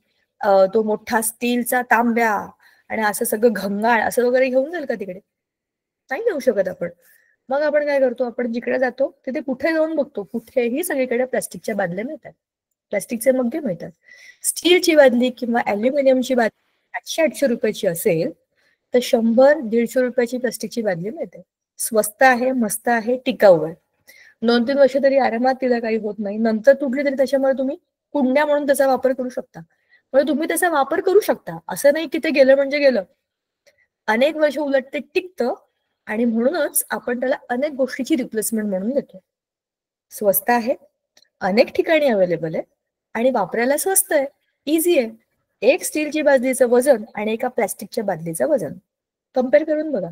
तो मोठा स्टीलचा तांब्या आणि असं सगळं घंगाळ असं वगैरे घेऊन जाईल का तिकडे? नाही नेऊ शकत आपण. मग आपण काय करतो? आपण जिकडे जातो तिथे कुठे जाऊन बघतो, कुठेही सगळीकडे प्लास्टिकच्या बादल्या मिळतात, प्लास्टिकचे मग्गे मिळतात. स्टीलची बादली किंवा अल्युमिनियमची बादली 700-800 रुपयाची असेल तर 100-150 रुपयाची प्लास्टिकची बादली मिळते. स्वस्त आहे, मस्त आहे, टिकाऊ आहे. 2-3 वर्ष तरी आरामात तिला काही होत नाही. नंतर तुटली तरी त्याच्यामुळे तुम्ही कुंड्या म्हणून त्याचा वापर करू शकता. म्हणजे तुम्ही त्याचा वापर करू शकता, असं नाही की ते गेलं म्हणजे गेलं. अनेक वर्ष उलट ते टिकतं आणि म्हणूनच आपण त्याला अनेक गोष्टीची रिप्लेसमेंट म्हणून देतो. स्वस्त आहे, अनेक ठिकाणी अवेलेबल आहे आणि वापरायला स्वस्त आहे, इझी आहे. एक स्टीलची बादलीचं वजन आणि एका प्लॅस्टिकच्या बादलीचं वजन कम्पेअर करून बघा.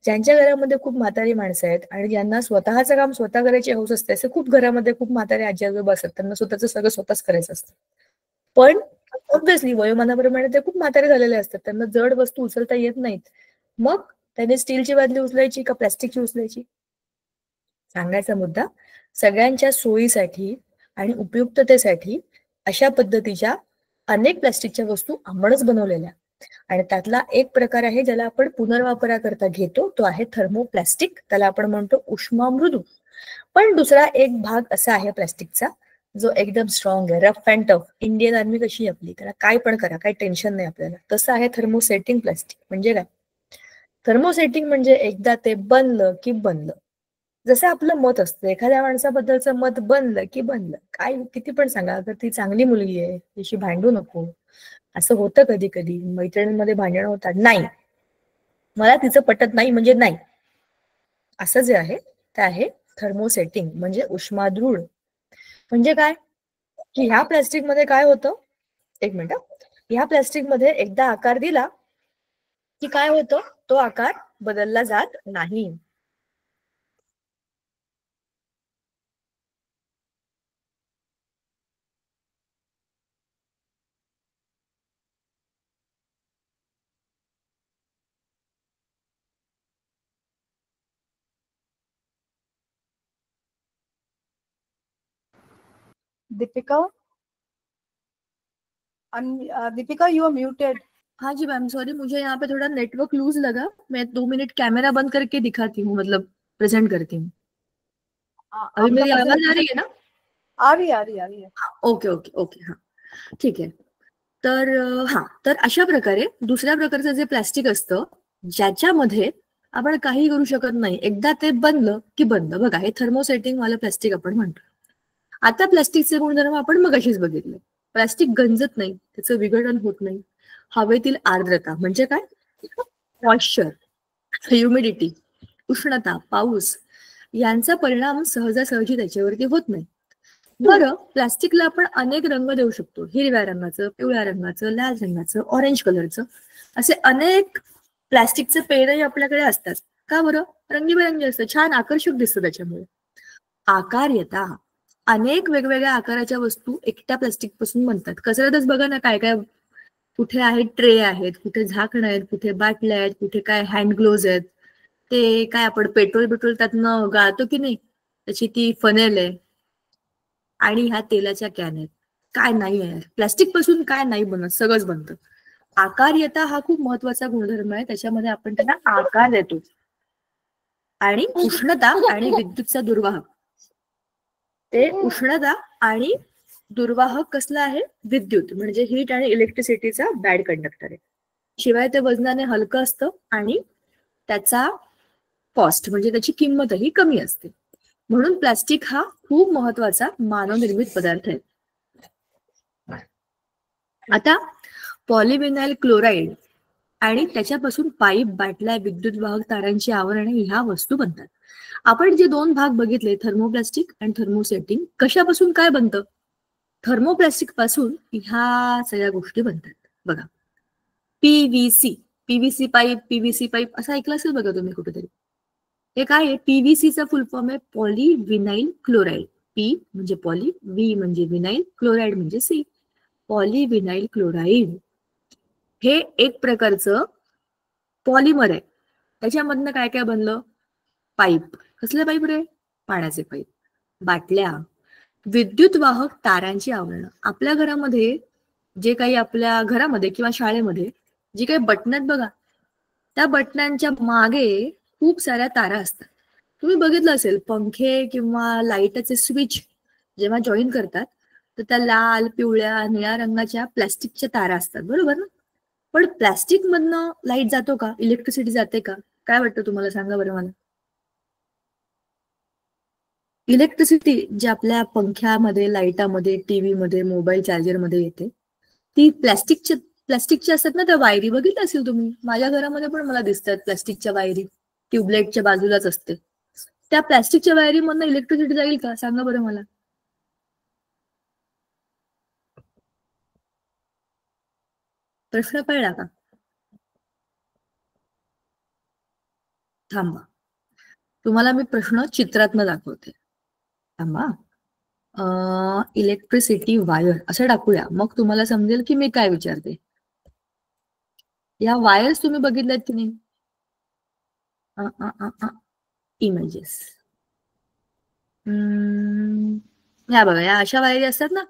ज्यांच्या घरामध्ये खूप म्हातारी माणसं आहेत आणि ज्यांना स्वतःचं काम स्वतः करायची हौस असते, असे खूप घरामध्ये खूप म्हातारे आजी आजोबा असतात, त्यांना स्वतःचं सगळं स्वतःच करायचं असतं. पण ऑब्व्हियसली वयोमानाप्रमाणे ते खूप म्हातारे झालेले असतात, त्यांना जड वस्तू उचलता येत नाहीत. मग त्याने स्टीलची बादली उचलायची का प्लॅस्टिकची उचलायची? सांगायचा मुद्दा, सगळ्यांच्या सोयीसाठी आणि उपयुक्ततेसाठी अशा पद्धतीच्या अनेक प्लास्टिकच्या वस्तू आपणच बनवलेल्या आणि त्यातला एक प्रकार आहे ज्याला आपण पुनर्वापराकरता घेतो, तो आहे थर्मोप्लास्टिक. त्याला आपण म्हणतो उष्मामृदू. पण दुसरा एक भाग असा आहे प्लास्टिकचा जो एकदम स्ट्रॉंग आहे, rough and tough. Indian army कशी आपली, त्याला काय पण करा, काही टेन्शन नाही आपल्याला. तसं आहे थर्मोसेटिंग प्लास्टिक. म्हणजे काय? थर्मोसेटिंग म्हणजे एकदा ते बनलं की बनलं. जसं आपलं मत असतं, एखाद्या माणसाबद्दलचं मत बनलं की बनलं. काय किती पण सांगा, तर ती चांगली मुलगी आहे, तिशी भांडू नको, असं होतं कधी कधी. मैत्रिणींमध्ये भांडणं होतात, नाही मला तिचं पटत नाही म्हणजे नाही, असं जे आहे ते आहे थर्मोसेटिंग म्हणजे उष्माद्रुढ. म्हणजे काय की ह्या प्लास्टिक मध्ये काय होतं, एक मिनिट, ह्या प्लास्टिक मध्ये एकदा आकार दिला की काय होतं, तो आकार बदलला जात नाही. Deepika, Deepika you are muted. हाँ जी मैम, सॉरी, मुझे यहाँ पे थोड़ा नेटवर्क लूज लगा. मैं 2 मिनट कैमरा बंद करके दिखाती हूँ, मतलब प्रेजेंट करती हूँ. अभी मेरी आवाज आ रही है ना? आ रही है. ओके ओके ओके, हाँ ठीक आहे. तर तर अशा प्रकारे दुसऱ्या प्रकारचं जे प्लास्टिक असतं ज्याच्यामध्ये आपण काही करू शकत नाही, एकदा ते बनलं की बनलं. बघा, हे थर्मोसेटिंग वाला प्लास्टिक आपण म्हणतो. आता प्लास्टिकचे गुणधर्म आपण मगाशीच बघितले. प्लास्टिक गंजत नाही, त्याचं विघटन होत नाही. हवेतील आर्द्रता म्हणजे काय, मॉइश्चर, ह्युमिडिटी, उष्णता, पाऊस यांचा परिणाम सहजासहजी त्याच्यावरती होत नाही. बरं, प्लास्टिकला आपण अनेक रंग देऊ शकतो. हिरव्या रंगाचं, पिवळ्या रंगाचं, लाल रंगाचं, ऑरेंज कलरचं, असे अनेक प्लास्टिकचे पेनही आपल्याकडे असतात. का बरं? रंगीबेरंगी असतं, छान आकर्षक दिसतं त्याच्यामुळे. आकार्यता, अनेक वेगवेगळ्या आकाराच्या वस्तू एकट्या प्लास्टिक पासून बनतात. कचऱ्यातच बघा ना, काय काय कुठे आहेत ट्रे आहेत, कुठे झाकण आहेत, कुठे बाटल्या आहेत, कुठे काय हँड ग्लोव्ज आहेत. ते काय आपण पेट्रोल त्यातनं गाळतो की नाही, त्याची ती फनेल आहे. आणि ह्या तेलाच्या कॅन आहेत. काय नाही आहे प्लास्टिक पासून, काय नाही बनत, सगळंच बनतं. आकार्यता हा खूप महत्वाचा गुणधर्म आहे, त्याच्यामध्ये आपण त्यांना आकार देतो. आणि उष्णता आणि विद्युतचा दुर्वाह, ते उष्णता आणि दुर्वाहक कसला आहे, विद्युत म्हणजे हीट आणि इलेक्ट्रिसिटीचा बॅड कंडक्टर आहे. शिवाय ते वजनाने हलकं असतं आणि त्याचा कॉस्ट म्हणजे त्याची किंमतही कमी असते. म्हणून प्लास्टिक हा खूप महत्वाचा मानवनिर्मित पदार्थ आहे. आता पॉलिव्हिनाइल क्लोराईड आणि त्याच्यापासून पाईप, बाटल्या, विद्युत वाहक तारांची आवरणे ह्या वस्तू बनतात. आपण जे 2 भाग बघितले, थर्मोप्लास्टिक आणि थर्मोसेटिंग, कशापासून काय बनतं? थर्मोप्लास्टिक पासून ह्या सगळ्या गोष्टी बनतात. बघा, पीव्हीसी पाईप असं ऐकलं असेल बघा तुम्ही कुठेतरी. हे काय आहे? पीव्हीसीचा फुल फॉर्म आहे पॉलिव्हिनाइल क्लोराईड. पी म्हणजे पॉली, व्ही म्हणजे विनाइल, क्लोराईड म्हणजे सी. पॉलिव्हिनाइल क्लोराईड हे एक प्रकारचं पॉलिमर आहे. त्याच्यामधनं काय काय बनलं? पाईप. कसले पाईप रे? पाण्याचे पाईप, बाटल्या, विद्युत वाहक तारांची आवरणं. आपल्या घरामध्ये जे काही, आपल्या घरामध्ये किंवा शाळेमध्ये जी काही बटन आहेत बघा, त्या बटनांच्या मागे खूप साऱ्या तारा असतात. तुम्ही बघितलं असेल, पंखे किंवा लाईटचे स्विच जेव्हा जॉईन करतात तर त्या लाल, पिवळ्या, निळ्या रंगाच्या प्लास्टिकच्या तारा असतात, बरोबर ना? पण प्लास्टिक मधनं लाईट जातो का, इलेक्ट्रिसिटी जाते का? काय वाटतं तुम्हाला, सांगा बरं मला. इलेक्ट्रिसिटी जी आपल्या पंख्यामध्ये, लाईटामध्ये, टीव्ही मध्ये, मोबाईल चार्जरमध्ये येते ती प्लॅस्टिकच्या असतात ना, त्या वायरी बघितल्या असेल तुम्ही. माझ्या घरामध्ये पण मला दिसतात प्लॅस्टिकच्या वायरी, ट्यूबलाईटच्या बाजूलाच असते. त्या प्लॅस्टिकच्या वायरीमधनं इलेक्ट्रिसिटी जाईल का, सांगा बरं मला. प्रश्न कळला का? थांबा, तुम्हाला मी प्रश्न चित्रातनं दाखवते. थांबा. इलेक्ट्रिसिटी वायर असं टाकूया, मग तुम्हाला समजेल की मी काय विचारते. या वायर्स तुम्ही बघितल्यात की नाही? इमेजेस. या बघा, या अशा वायरी असतात ना,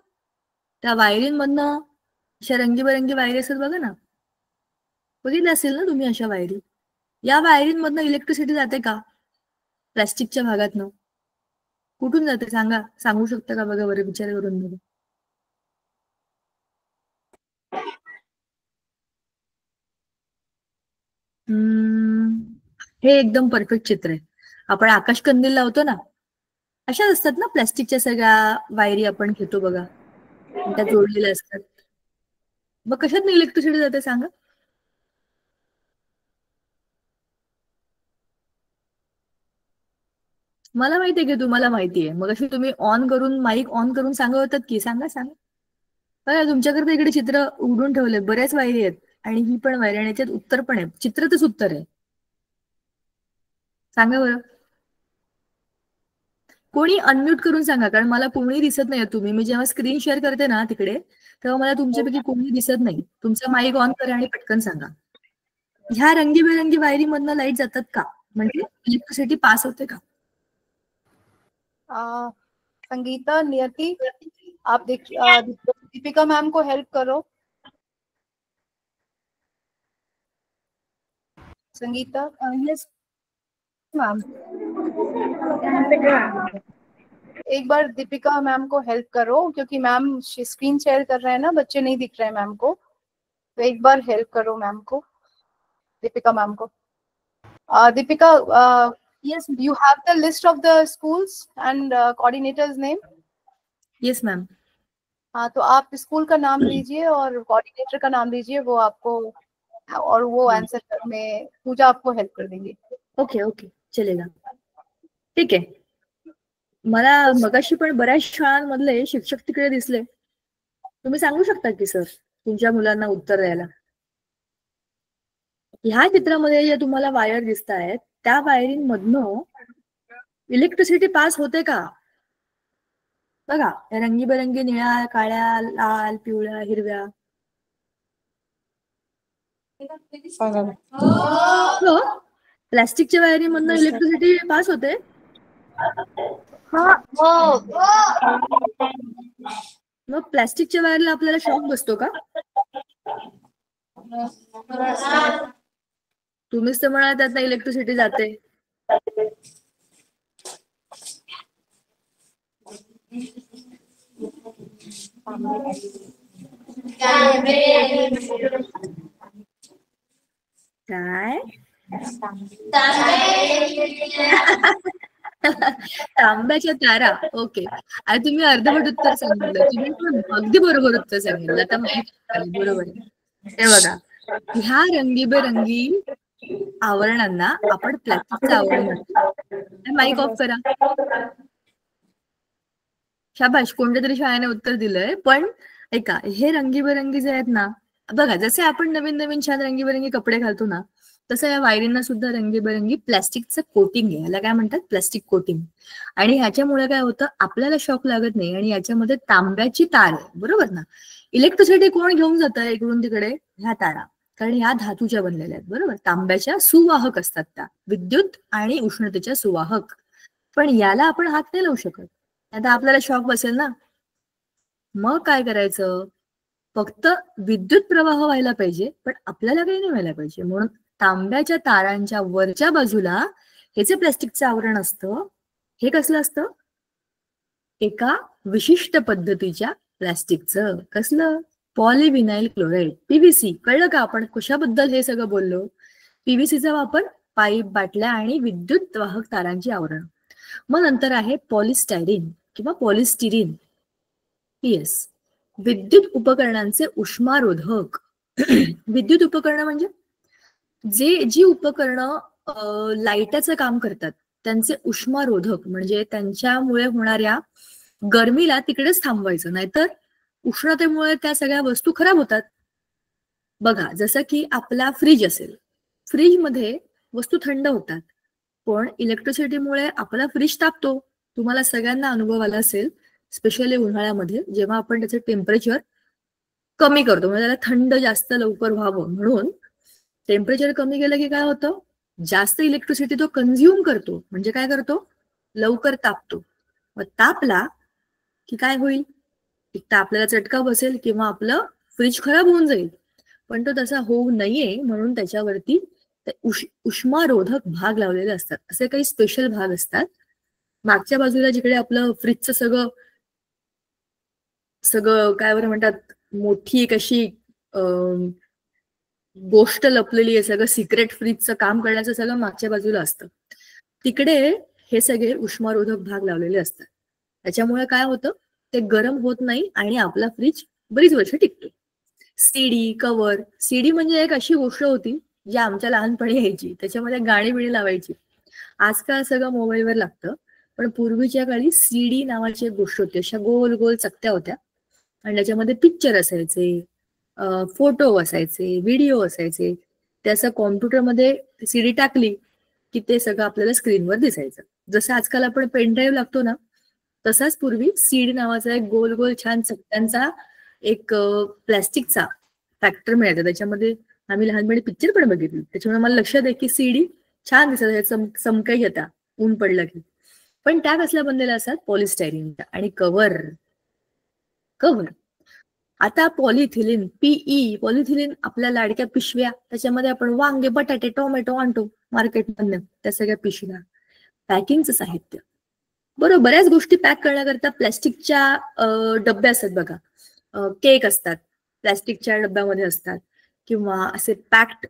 त्या वायरींमधनं अशा रंगीबेरंगी वायरी असतात बघा ना, बघितल्या असेल ना तुम्ही अशा वायरी. या वायरींमधनं इलेक्ट्रिसिटी जाते का प्लॅस्टिकच्या भागातनं? कुठून जाते सांगा, सांगू शकता का बघा बरं, विचार करून बघा. हे एकदम परफेक्ट चित्र आहे. आपण आकाश कंदील लावतो ना, अशाच असतात ना प्लॅस्टिकच्या सगळ्या वायरी आपण घेतो बघा, त्या जोडलेल्या असतात. मग कशात इलेक्ट्रिसिटी जाते सांगा? मला माहितीये की तुम्हाला माहितीये. मग अशी तुम्ही ऑन करून, माईक ऑन करून सांगत होतात की, सांगा सांगा बघा. तुमच्याकडे इकडे चित्र उघडून ठेवले, बऱ्याच वायरी आहेत आणि ही पण वायरी, आणि याच्यात उत्तर पण आहे. चित्रातच उत्तर आहे, सांगा बरं. कोणी अनम्यूट करून सांगा, कारण मला कोणी दिसत नाही. तुम्ही, मी जेव्हा स्क्रीन शेअर करते ना तिकडे, तेव्हा मला तुमच्यापैकी कोणी दिसत नाही. तुमचा माईक ऑन करा आणि पटकन सांगा. ह्या रंगीबेरंगी वायरी मधनं लाईट जातात का, म्हणजे इलेक्ट्रिसिटी पास होते का? संगीता, नियति, आप दीपिका मैम को हेल्प करो. संगीता. Yes ma'am. एक बार दीपिका मैम को हेल्प करो, क्योंकि मैम स्क्रीन शेयर कर रहे हैं ना, बच्चे नहीं दिख रहे हैं मैम को, तो एक बार हेल्प करो मैम को, दीपिका मैम को. Deepika, yes you have the list of the schools and coordinators name? Yes ma'am. हाँ, तो आप स्कूल का नाम लीजिए और कोऑर्डिनेटर का नाम लीजिए, वो आपको, और वो आंसर में पूजा आपको हेल्प कर देंगी. ओके ओके, चलेगा, ठीक आहे. मला मगाशी पण बऱ्याच शाळांमधले शिक्षक तिकडे दिसले. तुम्ही सांगू शकता की सर तुमच्या मुलांना उत्तर द्यायला. ह्या चित्रामध्ये जे तुम्हाला वायर दिसत आहेत, त्या वायरिंगमधनं इलेक्ट्रिसिटी पास होते का बघा. रंगीबेरंगी निळ्या, काळ्या, लाल, पिवळ्या, हिरव्या. प्लास्टिकच्या वायरिंगमधनं इलेक्ट्रिसिटी पास होते. मग प्लास्टिकच्या वायरला आपल्याला शॉक बसतो का? तुम्हीच तर म्हणाल त्यातनं इलेक्ट्रिसिटी जाते. काय? तांब्याच्या तारा. ओके, आता तुम्ही अर्धवट उत्तर सांगितलं. तुम्ही पण अगदी बरोबर उत्तर सांगितलं. आता माहिती बरोबर आहे. हे बघा, ह्या रंगीबेरंगी आवरणांना आपण प्लास्टिकचं आवरण म्हणतो. माईक ऑफ करा. शाबाश, कोणत्या तरी शाळेने उत्तर दिलंय. पण ऐका, हे रंगीबेरंगी जे आहेत ना, बघा, जसे आपण नवीन नवीन छान रंगीबेरंगी कपडे घालतो ना, तसं या वायरींना सुद्धा रंगीबेरंगी प्लास्टिकचं कोटिंग आहे. याला काय म्हणतात? Plastic coating. आणि ह्याच्यामुळे काय होतं, आपल्याला शॉक लागत नाही. आणि याच्यामध्ये तांब्याची तार आहे, बरोबर ना. इलेक्ट्रिसिटी कोण घेऊन जातं इकडून तिकडे? ह्या तारा, कारण ह्या धातूच्या बनलेल्या आहेत, बरोबर. तांब्याच्या सुवाहक असतात त्या, विद्युत आणि उष्णतेच्या सुवाहक. पण याला आपण हात नाही लावू शकत, आता आपल्याला शॉक बसेल ना. मग काय करायचं? फक्त विद्युत प्रवाह व्हायला पाहिजे, पण आपल्याला काही नाही व्हायला पाहिजे. म्हणून तांब्याच्या तारांच्या वरच्या बाजूला हे जे प्लास्टिकचं आवरण असतं, हे कसलं असतं? एका विशिष्ट पद्धतीच्या प्लास्टिकचं. कसलं? Polyvinyl chloride, PVC. कळलं का आपण कशाबद्दल हे सगळं बोललो? पीव्हीसीचा वापर पाईप, बाटल्या आणि विद्युत वाहक तारांची आवरण. मग नंतर आहे पॉलिस्टायरीन किंवा पॉलिस्टिरीन, पीएस, विद्युत उपकरणांचे उष्मारोधक. विद्युत उपकरणं म्हणजे जी उपकरणं लाईटाचं काम करतात त्यांचे उष्मारोधक, म्हणजे त्यांच्यामुळे होणाऱ्या गरमीला तिकडेच थांबवायचं, नाहीतर उष्णतेमुळे त्या सगळ्या वस्तू खराब होतात. बघा, जसं की आपला फ्रीज असेल, फ्रीजमध्ये वस्तू थंड होतात, पण इलेक्ट्रिसिटीमुळे आपला फ्रीज तापतो. तुम्हाला सगळ्यांना अनुभव आला असेल, स्पेशली उन्हाळ्यामध्ये, जेव्हा आपण त्याचं टेम्परेचर कमी करतो, म्हणजे त्याला थंड जास्त लवकर व्हावं म्हणून टेम्परेचर कमी केलं की काय होतं, जास्त इलेक्ट्रिसिटी तो कन्झ्युम करतो, म्हणजे काय करतो, लवकर तापतो. मग तापला की काय होईल, एक तर आपल्याला चटका बसेल किंवा आपलं फ्रीज खराब होऊन जाईल. पण तो तसा होऊ नये म्हणून त्याच्यावरती उष्मारोधक भाग लावलेले असतात. असे काही स्पेशल भाग असतात. मागच्या बाजूला जिकडे आपलं फ्रीजचं सगळं काय बरं म्हणतात, मोठी एक अशी गोष्ट लपलेली आहे, सगळं सिक्रेट फ्रीजचं काम करण्याचं सगळं मागच्या बाजूला असतं. तिकडे हे सगळे उष्मारोधक भाग लावलेले असतात. त्याच्यामुळे काय होतं, ते गरम होत नाही आणि आपला फ्रीज बरीच वर्ष टिकतो. सीडी कव्हर, सीडी म्हणजे एक अशी गोष्ट होती जी आमच्या लहानपणी यायची, त्याच्यामध्ये गाणी बिणी लावायची. आजकाल सगळं मोबाईलवर लागतं, पण पूर्वीच्या काळी सीडी नावाची एक गोष्ट होती. अशा गोल गोल चकत्या होत्या आणि त्याच्यामध्ये पिक्चर असायचे, फोटो असायचे, व्हिडिओ असायचे. त्याचं कॉम्प्युटरमध्ये सीडी टाकली की ते सगळं आपल्याला स्क्रीनवर दिसायचं. जसं आजकाल आपण पेनड्राईव्ह लागतो ना, तसाच पूर्वी सीडी नावाचा एक गोल गोल छान चकत्यांचा एक प्लॅस्टिकचा फॅक्टर मिळायचा. त्याच्यामध्ये आम्ही लहानपणी पिक्चर पण बघितली. त्याच्यामुळे मला लक्षात आहे की सीडी छान दिसत, चमकाई येतात ऊन पडलं की. पण त्या कसल्या बनलेल्या असतात, पॉलिस्टायरीनच्या. आणि कव्हर, आता पॉलिथिलिन, पीई, पॉलिथिलिन, आपल्या लाडक्या पिशव्या, त्याच्यामध्ये आपण वांगे, बटाटे, टोमॅटो आणतो मार्केटमधनं, त्या सगळ्या पिशव्या, पॅकिंगचं साहित्य. बरोबर, बऱ्याच गोष्टी पॅक करण्याकरता प्लॅस्टिकच्या डब्या असतात बघा. केक असतात प्लॅस्टिकच्या डब्यामध्ये असतात, किंवा असे पॅक्ड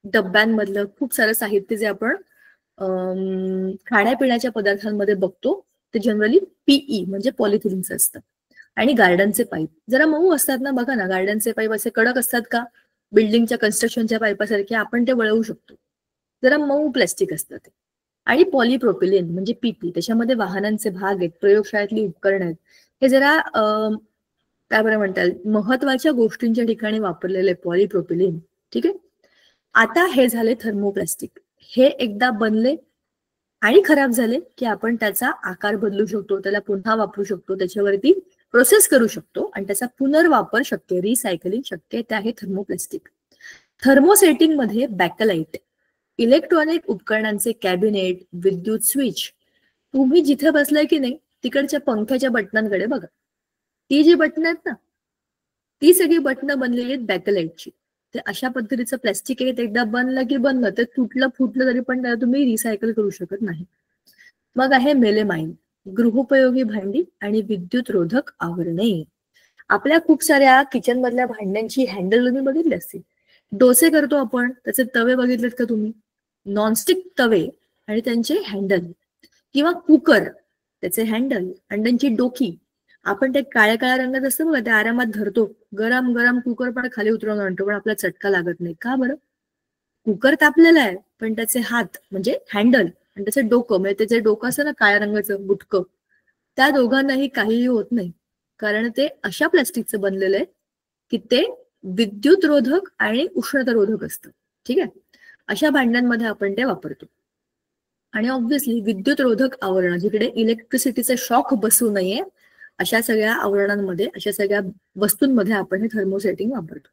डब्यांमधलं खूप सारं साहित्य जे आपण खाण्यापिण्याच्या पदार्थांमध्ये बघतो ते जनरली पीई म्हणजे पॉलिथिलिनचं असतं. आणि गार्डनचे पाईप जरा मऊ असतात ना, बघा ना, गार्डनचे पाईप असे कडक असतात का, बिल्डिंगच्या कन्स्ट्रक्शनच्या पाईपासारखे आपण ते वळवू शकतो, जरा मऊ प्लॅस्टिक असतं ते. आणि पॉलिप्रोपिलिन म्हणजे पीपी, त्याच्यामध्ये वाहनांचे भाग आहेत, प्रयोगशाळेतली उपकरणं आहेत, हे जरा काय बरं म्हणतात, महत्वाच्या गोष्टींच्या ठिकाणी वापरलेले पॉलिप्रोपिलिन. ठीक आहे. आता हे झाले थर्मोप्लास्टिक. हे एकदा बनले आणि खराब झाले की आपण त्याचा आकार बदलू शकतो, त्याला पुन्हा वापरू शकतो, त्याच्यावरती प्रोसेस करू शकतो आणि त्याचा पुनर्वापर शक्य, रिसायकलिंग शक्य, ते आहे थर्मोप्लास्टिक. थर्मोसेटिंग मध्ये बॅकलाइट, इलेक्ट्रॉनिक उपकरणांचे कॅबिनेट, विद्युत स्विच. तुम्ही जिथे बसलाय की नाही तिकडच्या पंख्याच्या बटनांकडे बघा, ती जी बटन आहेत ना, ती सगळी बटणं बनलेली आहेत बॅकलाइटची. ते अशा पद्धतीचं प्लॅस्टिक आहे, ते एकदा बनलं की बनलं, ते तुटलं फुटलं तरी पण त्याला तुम्ही रिसायकल करू शकत नाही. मग आहे मेलेमाइन, गृहोपयोगी भांडी आणि विद्युत रोधक आवरणे. आपल्या खूप साऱ्या किचन मधल्या भांड्यांची हँडल तुम्ही बघितली असतील. डोसे करतो आपण, त्याचे तवे बघितलेत का तुम्ही, नॉनस्टिक तवे आणि त्यांचे हँडल, किंवा कुकर, त्याचे हँडल आणि त्यांची डोकी. आपण ते काळ्या काळ्या रंगात असतं बघा, ते आरामात धरतो, गरम गरम कुकर पण खाली उतरवून आणतो, पण आपला चटका लागत नाही. का बरं? कुकर तापलेला आहे, पण त्याचे हात म्हणजे हँडल आणि त्याचं डोकं, म्हणजे त्याचे डोकं असं ना काळ्या रंगाचं बुटकं, त्या दोघांनाही काहीही होत नाही, कारण ते अशा प्लास्टिकचं बनलेलं आहे की ते विद्युत रोधक आणि उष्णता रोधक असतं. ठीक आहे. अशा भांड्यांमध्ये आपण ते वापरतो. आणि ऑब्व्हियसली विद्युत रोधक आवरण, जिकडे इलेक्ट्रिसिटीचे शॉक बसू नये अशा सगळ्या आवरणांमध्ये, अशा सगळ्या वस्तूंमध्ये आपण हे थर्मोसेटिंग वापरतो.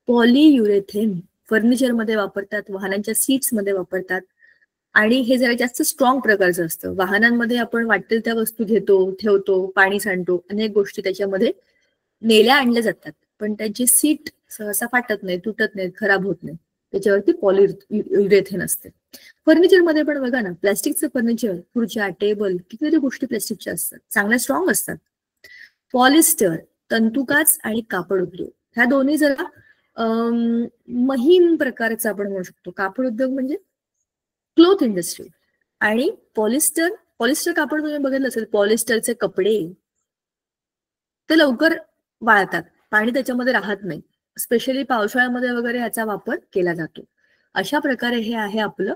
पॉलियुरेथेन फर्निचरमध्ये वापरतात, वाहनांच्या सीट्समध्ये वापरतात. आणि हे जरा जास्त स्ट्रॉंग प्रकारचं असतं. वाहनांमध्ये आपण वाटेल त्या वस्तू घेतो, ठेवतो, पाणी सांडतो, अनेक गोष्टी त्याच्यामध्ये नेल्या आणल्या जातात, पण त्यांची सीट सहसा फाटत नाही, तुटत नाही, खराब होत नाही, त्याच्यावरती पॉलियुरेथेन असते. फर्निचरमध्ये पण बघा ना, प्लॅस्टिकचं फर्निचर, खुर्च्या, टेबल, कितीतरी गोष्टी प्लॅस्टिकच्या असतात, चांगल्या स्ट्रॉंग असतात. पॉलिस्टर, तंतुकाच आणि कापड उद्योग, ह्या दोन्ही जरा महीन प्रकारचा आपण म्हणू शकतो. कापड उद्योग म्हणजे क्लोथ इंडस्ट्री, आणि पॉलिस्टर पॉलिस्टर कापड तुम्ही बघितलं असेल, पॉलिस्टरचे कपडे ते लवकर वाळतात, पाणी त्याच्यामध्ये राहत नाही. स्पेशली पावसाळ्यामध्ये वगैरे याचा वापर केला जातो. अशा प्रकारे हे आहे आपलं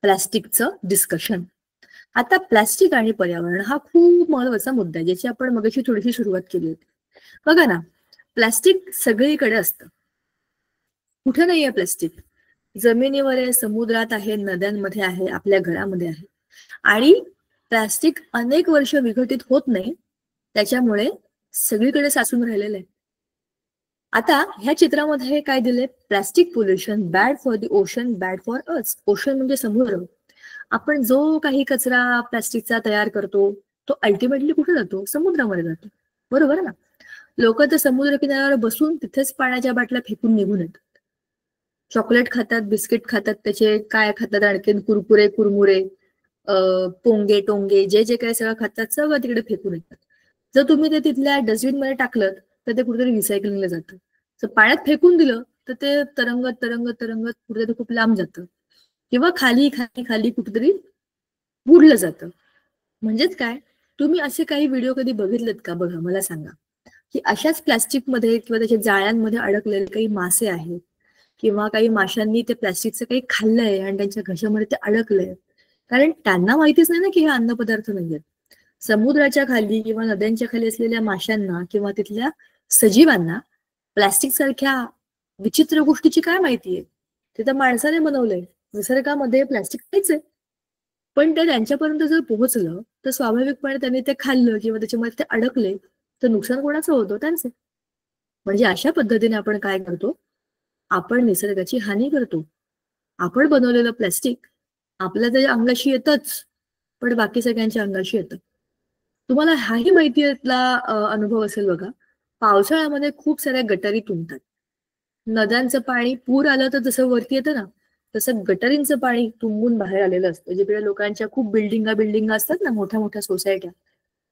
प्लास्टिकचं डिस्कशन. आता प्लास्टिक आणि पर्यावरण हा खूप महत्वाचा मुद्दा आहे, ज्याची आपण मगाशी थोडीशी सुरुवात केली होती. बघा ना, प्लास्टिक सगळीकडे असतं. कुठे नाहीये प्लास्टिक? जमिनीवर आहे, समुद्रात आहे, नद्यांमध्ये आहे, आपल्या घरामध्ये आहे. आणि प्लास्टिक अनेक वर्ष विघटित होत नाही, त्याच्यामुळे सगळीकडे साचून राहिलेलं आहे. आता ह्या चित्रामध्ये काय दिले? Plastic pollution bad for the ocean, bad for us. Ocean म्हणजे समुद्र. आपण जो काही कचरा प्लास्टिकचा तयार करतो तो अल्टिमेटली कुठे जातो? समुद्रामध्ये जातो, बरोबर ना? लोक तर समुद्र किनाऱ्यावर बसून तिथेच पाण्याच्या बाटल्या फेकून निघून येतात. चॉकलेट खातात, बिस्किट खातात, त्याचे काय खातात आणखीन, कुरकुरे, कुरमुरे, पोंगे टोंगे, जे जे काय सगळं खातात सगळं तिकडे फेकून येतात. जर तुम्ही ते तिथल्या डस्टबिन मध्ये टाकलं तर ते कुठेतरी रिसायकलिंगला जातं. जर पाण्यात फेकून दिलं तर ते तरंगत तरंगत तरंगत कुठेतरी खूप लांब जातं, किंवा खाली खाली खाली कुठेतरी बुडलं जातं. म्हणजेच काय, तुम्ही असे काही व्हिडिओ कधी बघितलेत का? बघा, मला सांगा की अशाच प्लास्टिकमध्ये किंवा त्याच्या जाळ्यांमध्ये अडकलेले काही मासे आहेत, किंवा काही माशांनी ते प्लास्टिकचं काही खाल्लंय आणि त्यांच्या घशामध्ये ते अडकलंय. कारण त्यांना माहितीच नाही ना की हे अन्नपदार्थ नाहीयेत. समुद्राच्या खाली किंवा नद्यांच्या खाली असलेल्या माशांना किंवा तिथल्या सजीवांना प्लास्टिक सारख्या विचित्र गोष्टीची काय माहितीये? ते तर माणसाने बनवलंय. निसर्गामध्ये प्लास्टिक नाहीच आहे, पण ते त्यांच्यापर्यंत जर पोहोचलं तर स्वाभाविकपणे त्यांनी ते खाल्लं किंवा त्याच्यामध्ये ते अडकले तर नुकसान कोणाचं होतं? त्यांचं. म्हणजे अशा पद्धतीने आपण काय करतो? आपण निसर्गाची हानी करतो. आपण बनवलेलं प्लास्टिक आपल्या त्याच्या अंगाशी येतच, पण बाकी सगळ्यांच्या अंगाशी येतं. तुम्हाला हाही माहितीतला अनुभव असेल बघा, पावसाळ्यामध्ये खूप साऱ्या गटारी तुंबतात. नद्यांचं पाणी पूर आलं तर जसं वरती येतं ना, तसं गटारींचं पाणी तुंबून बाहेर आलेलं असतं. जिकडे लोकांच्या खूप बिल्डिंगा असतात ना, मोठ्या मोठ्या सोसायट्या,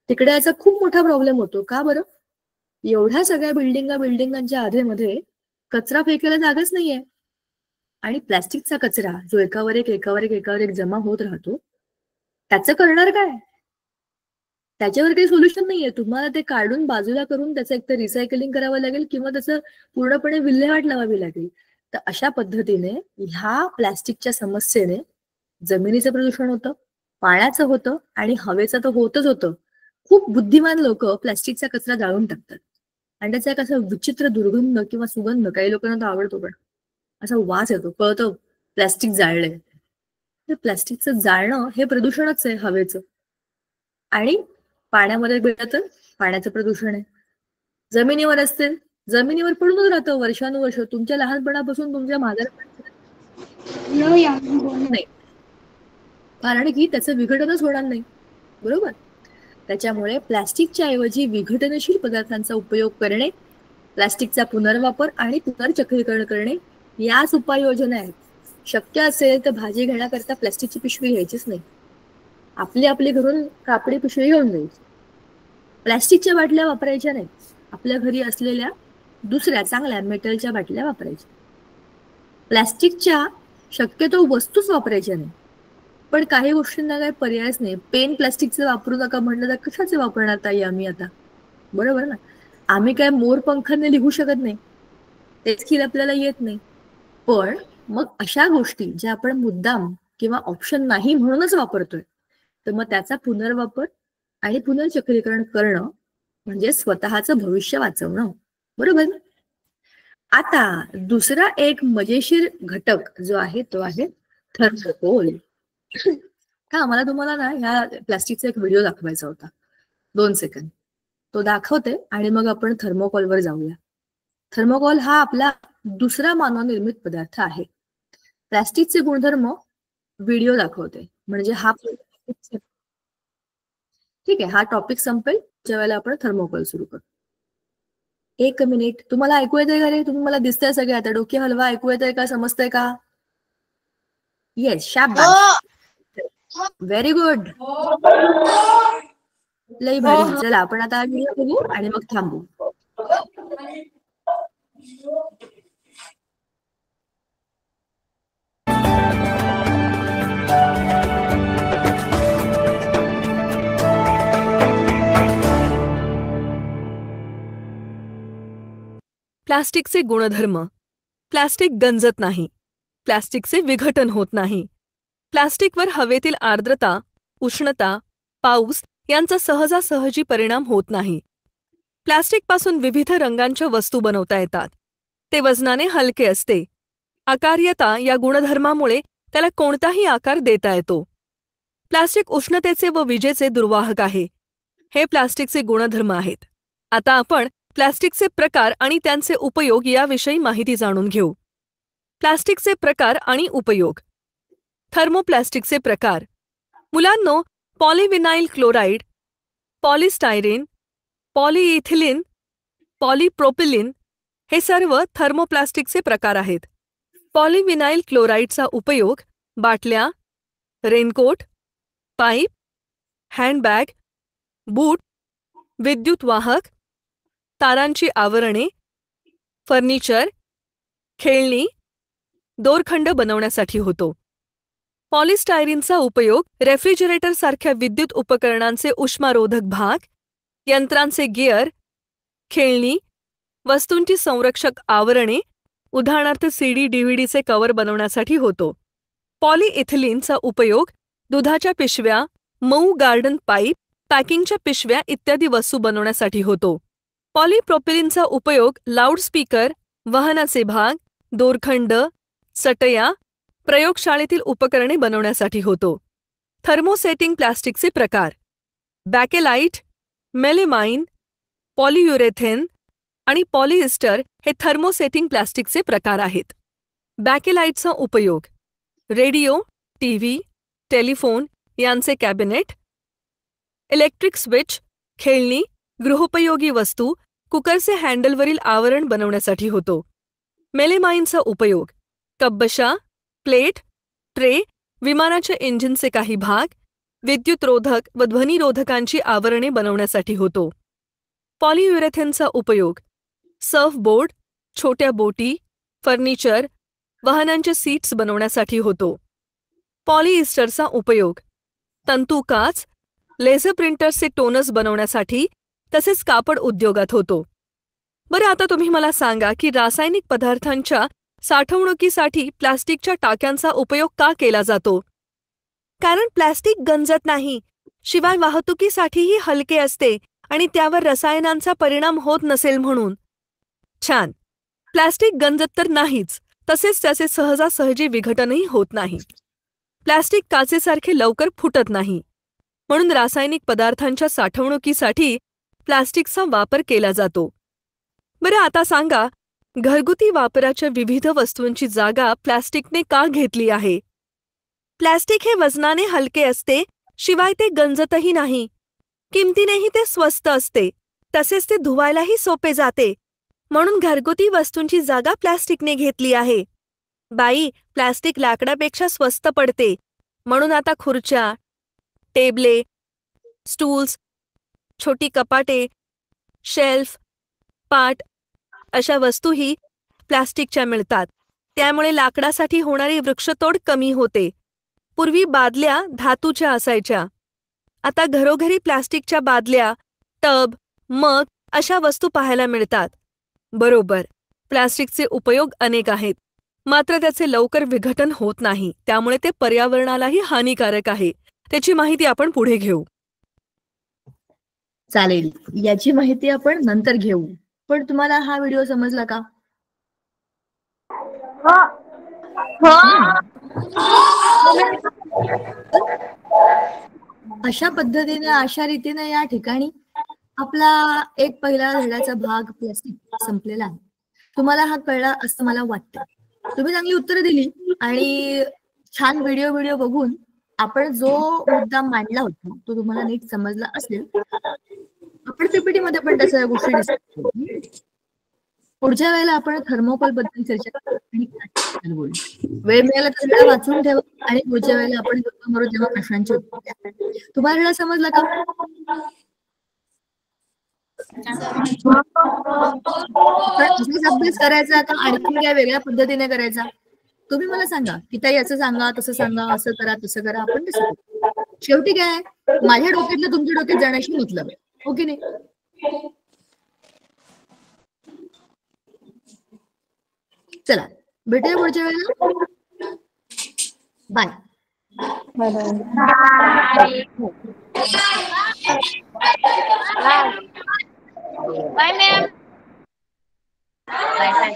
तिकडे याचा खूप मोठा प्रॉब्लेम होतो. का बरं? एवढ्या सगळ्या बिल्डिंगांच्या आधेमध्ये कचरा फेकायला जागाच नाहीये. आणि प्लास्टिकचा कचरा जो एकावर एक जमा होत राहतो, त्याचं करणार काय? त्याच्यावर काही सोल्युशन नाहीये. तुम्हाला ते काढून बाजूला करून त्याचं एकतर रिसायकलिंग करावं लागेल किंवा त्याचं पूर्णपणे विल्हेवाट लावावी लागेल. तर अशा पद्धतीने ह्या प्लास्टिकच्या समस्येने जमिनीचं प्रदूषण होतं, पाण्याचं होतं आणि हवेचं तर होतच होतं. खूप बुद्धिमान लोक प्लास्टिकचा कचरा जाळून टाकतात आणि त्याचा एक असा विचित्र दुर्गंध किंवा सुगंध, काही लोकांना तो आवडतो, पण असा वास येतो, कळतं प्लास्टिक जाळलंय. तर प्लास्टिकचं जाळणं हे प्रदूषणच आहे हवेचं. आणि पाण्यामध्ये गेलं तर पाण्याचं प्रदूषण आहे. जमिनीवर असतील, जमिनीवर पडूनच राहतं वर्षानुवर्ष. तुमच्या लहानपणापासून तुमच्या नाही, कारण की त्याचं विघटनच होणार नाही, बरोबर? त्याच्यामुळे प्लास्टिकच्या ऐवजी विघटनशील पदार्थांचा उपयोग करणे, प्लास्टिकचा पुनर्वापर आणि पुनर्चक्रीकरण करणे याच उपाययोजना आहेत. शक्य असेल तर भाजी घेण्याकरता प्लास्टिकची पिशवी घ्यायचीच नाही, आपली घरून कापडी पिशवी घेऊन जायची. प्लास्टिकच्या बाटल्या वापरायच्या नाही, आपल्या घरी असलेल्या दुसऱ्या चांगल्या मेटलच्या बाटल्या वापरायच्या. प्लास्टिकच्या शक्यतो वस्तूच वापरायच्या नाही, पण काही गोष्टींना काही पर्यायच नाही. पेन प्लास्टिकचं वापरू नका म्हटलं तर कशाचे वापरणार ताई आम्ही आता, बरोबर ना? आम्ही काय मोरपंखाने लिहू शकत नाही, ते स्किल आपल्याला येत नाही. पण मग अशा गोष्टी ज्या आपण मुद्दाम किंवा ऑप्शन नाही म्हणूनच वापरतोय, तर मग त्याचा पुनर्वापर आणि पुनर्चक्रीकरण करणं म्हणजे स्वतःचं भविष्य वाचवणं, बरोबर? आता दुसरा एक मजेशीर घटक जो आहे तो आहे थर्मोकोल. का मला तुम्हाला ना ह्या प्लास्टिकचा एक व्हिडिओ दाखवायचा होता, 2 सेकंद तो दाखवते आणि मग आपण थर्मोकॉलवर जाऊया. थर्मोकॉल हा आपला दुसरा मानवनिर्मित पदार्थ आहे. प्लास्टिकचे गुणधर्म व्हिडिओ दाखवते, म्हणजे हा ठीक आहे, हा टॉपिक संपेल ज्या वेळेला आपण थर्मोकॉल सुरू करू. 1 मिनिट. तुम्हाला ऐकू येतंय का रे? तुम्ही मला दिसतंय सगळे, आता डोके हलवा. ऐकू येतंय का? समजतंय का? येस, शाबास, व्हेरी गुड, लई भारी. चला आपण आता व्हिडिओ बघू आणि मग थांबू. प्लास्टिकचे गुणधर्म. प्लास्टिक गंजत नाही. प्लास्टिकचे विघटन होत नाही. प्लास्टिकवर हवेतील आर्द्रता, उष्णता, पाऊस यांचा सहजासहजी परिणाम होत नाही. प्लास्टिकपासून विविध रंगांच्या वस्तू बनवता येतात. ते वजनाने हलके असते. आकार्यता या गुणधर्मामुळे त्याला कोणताही आकार देता येतो. प्लास्टिक उष्णतेचे व विजेचे दुर्वाहक आहे. हे प्लास्टिकचे गुणधर्म आहेत. आता आपण प्लास्टिकचे प्रकार आणि त्यांचे उपयोग याविषयी माहिती जाणून घेऊ. प्लास्टिकचे प्रकार आणि उपयोग. थर्मोप्लास्टिकचे प्रकार. मुलांनो, पॉलिव्हिनाइल क्लोराईड, पॉलिस्टायरीन, पॉलिइथिलीन, पॉलिप्रोपिलीन हे सर्व थर्मोप्लास्टिकचे प्रकार आहेत. पॉलिव्हिनाइल क्लोराईडचा उपयोग बाटल्या, रेनकोट, पाईप, हँडबॅग, बूट, विद्युत वाहक, तारांची आवरणे, फर्निचर, खेळणी, दोरखंड बनवण्यासाठी होतो. पॉलिस्टायरीनचा उपयोग रेफ्रिजरेटरसारख्या विद्युत उपकरणांचे उष्मारोधक भाग, यंत्रांचे गिअर, खेळणी, वस्तूंची संरक्षक आवरणे, उदाहरणार्थ CD DVDचे कव्हर बनवण्यासाठी होतो. पॉलिइथिलीनचा उपयोग दुधाच्या पिशव्या, मऊ गार्डन पाईप, पॅकिंगच्या पिशव्या इत्यादी वस्तू बनवण्यासाठी होतो. पॉलिप्रोपिलीनचा उपयोग लाऊडस्पीकर, वाहनाचे भाग, दोरखंड, चटया, प्रयोगशाळेतील उपकरणे बनवण्यासाठी होतो. थर्मोसेटिंग प्लास्टिकचे प्रकार. बॅकेलाइट, मेलेमाइन, पॉलियुरेथेन आणि पॉलिएस्टर हे थर्मोसेटिंग प्लास्टिकचे प्रकार आहेत. बॅकेलाइटचा उपयोग रेडिओ, TV, टेलिफोन यांचे कॅबिनेट, इलेक्ट्रिक स्विच, खेळणी, गृहोपयोगी वस्तू, कुकरचे हँडलवरील आवरण बनवण्यासाठी होतो. मेलेमाइनचा उपयोग कब्बशा, प्लेट, ट्रे, विमानाच्या इंजिनचे काही भाग, विद्युतरोधक व ध्वनिरोधकांची आवरणे बनवण्यासाठी होतो. पॉलियुरेथेनचा उपयोग सर्फबोर्ड, छोट्या बोटी, फर्निचर, वाहनांचे सीट्स बनवण्यासाठी होतो. पॉलिइस्टरचा उपयोग तंतुकाच, लेझर प्रिंटर्सचे टोनर्स बनवण्यासाठी तसेच कापड उद्योगात होतो. बरं, आता तुम्ही मला सांगा की रासायनिक पदार्थांच्या साठवणुकीसाठी प्लास्टिकच्या टाक्यांचा उपयोग का केला जातो? कारण प्लास्टिक गंजत नाही, शिवाय वाहतुकीसाठीही हलके असते आणि त्यावर रसायनांचा परिणाम होत नसेल म्हणून. छान. प्लास्टिक गंजत तर नाहीच, तसेच त्याचे सहजासहजी विघटनही होत नाही. प्लास्टिक काचेसारखे लवकर फुटत नाही, म्हणून रासायनिक पदार्थांच्या साठवणुकीसाठी प्लास्टिकचा वापर केला जातो. बरं, आता सांगा, घरगुती वापराच्या विविध वस्तूंची जागा प्लास्टिकने का घेतली आहे? प्लास्टिक हे वजनाने हलके असते, शिवाय ते गंजतही नाही. किमतीनेही ते स्वस्त असते, तसेच ते धुवायलाही सोपे जाते, म्हणून घरगुती वस्तूंची जागा प्लास्टिकने घेतली आहे. बाई, प्लास्टिक लाकडापेक्षा स्वस्त पडते, म्हणून आता खुर्च्या, टेबले, स्टूल्स, छोटी कपाटे, शेल्फ, पाट अशा वस्तूही प्लास्टिकच्या मिळतात. त्यामुळे लाकडासाठी होणारी वृक्षतोड कमी होते. पूर्वी बादल्या धातूच्या असायच्या. आता घरोघरी प्लास्टिकच्या बादल्या, टब, मग अशा वस्तू पाहायला मिळतात. बरोबर, प्लास्टिकचे उपयोग अनेक आहेत, मात्र त्याचे लवकर विघटन होत नाही, त्यामुळे ते पर्यावरणालाही हानिकारक आहे. त्याची माहिती आपण पुढे घेऊ. चालेल, याची माहिती आपण नंतर घेऊ. पण तुम्हाला हा व्हिडिओ समजला का? अशा पद्धतीने, अशा रीतीने या ठिकाणी आपला एक पहिला धड्याचा भाग प्लास्टिक संपलेला आहे. तुम्हाला हा कळला असं मला वाटतं. तुम्ही चांगली उत्तरं दिली आणि छान व्हिडिओ बघून आपण जो मुद्दा मांडला होता तो तुम्हाला नीट समजला असेल. आपण PPT मध्ये पण तशा गोष्टी डिस्कस करू. पुढच्या वेळेला आपण थर्मोकॉल बद्दल चर्चा करू आणि बोलू. वेळ मिळाला तर वेळा वाचून ठेवा आणि पुढच्या वेळेला आपण गप्पा तेव्हा प्रश्नांची उत्तर द्या. तुम्हाला समजलं का? अभ्यास करायचा का आणखी काय वेगळ्या पद्धतीने करायचा? तुम्ही मला सांगा की ताई असं सांगा, तसं सांगा, असं करा, तसं करा. आपण तसं करू. शेवटी काय, माझ्या डोक्यातलं तुमच्या डोक्यात जाण्याशी मतलब आहे, हो की नाही? चला भेटूया पुढच्या वेळेला. Bye. Bye ma'am. Bye bye.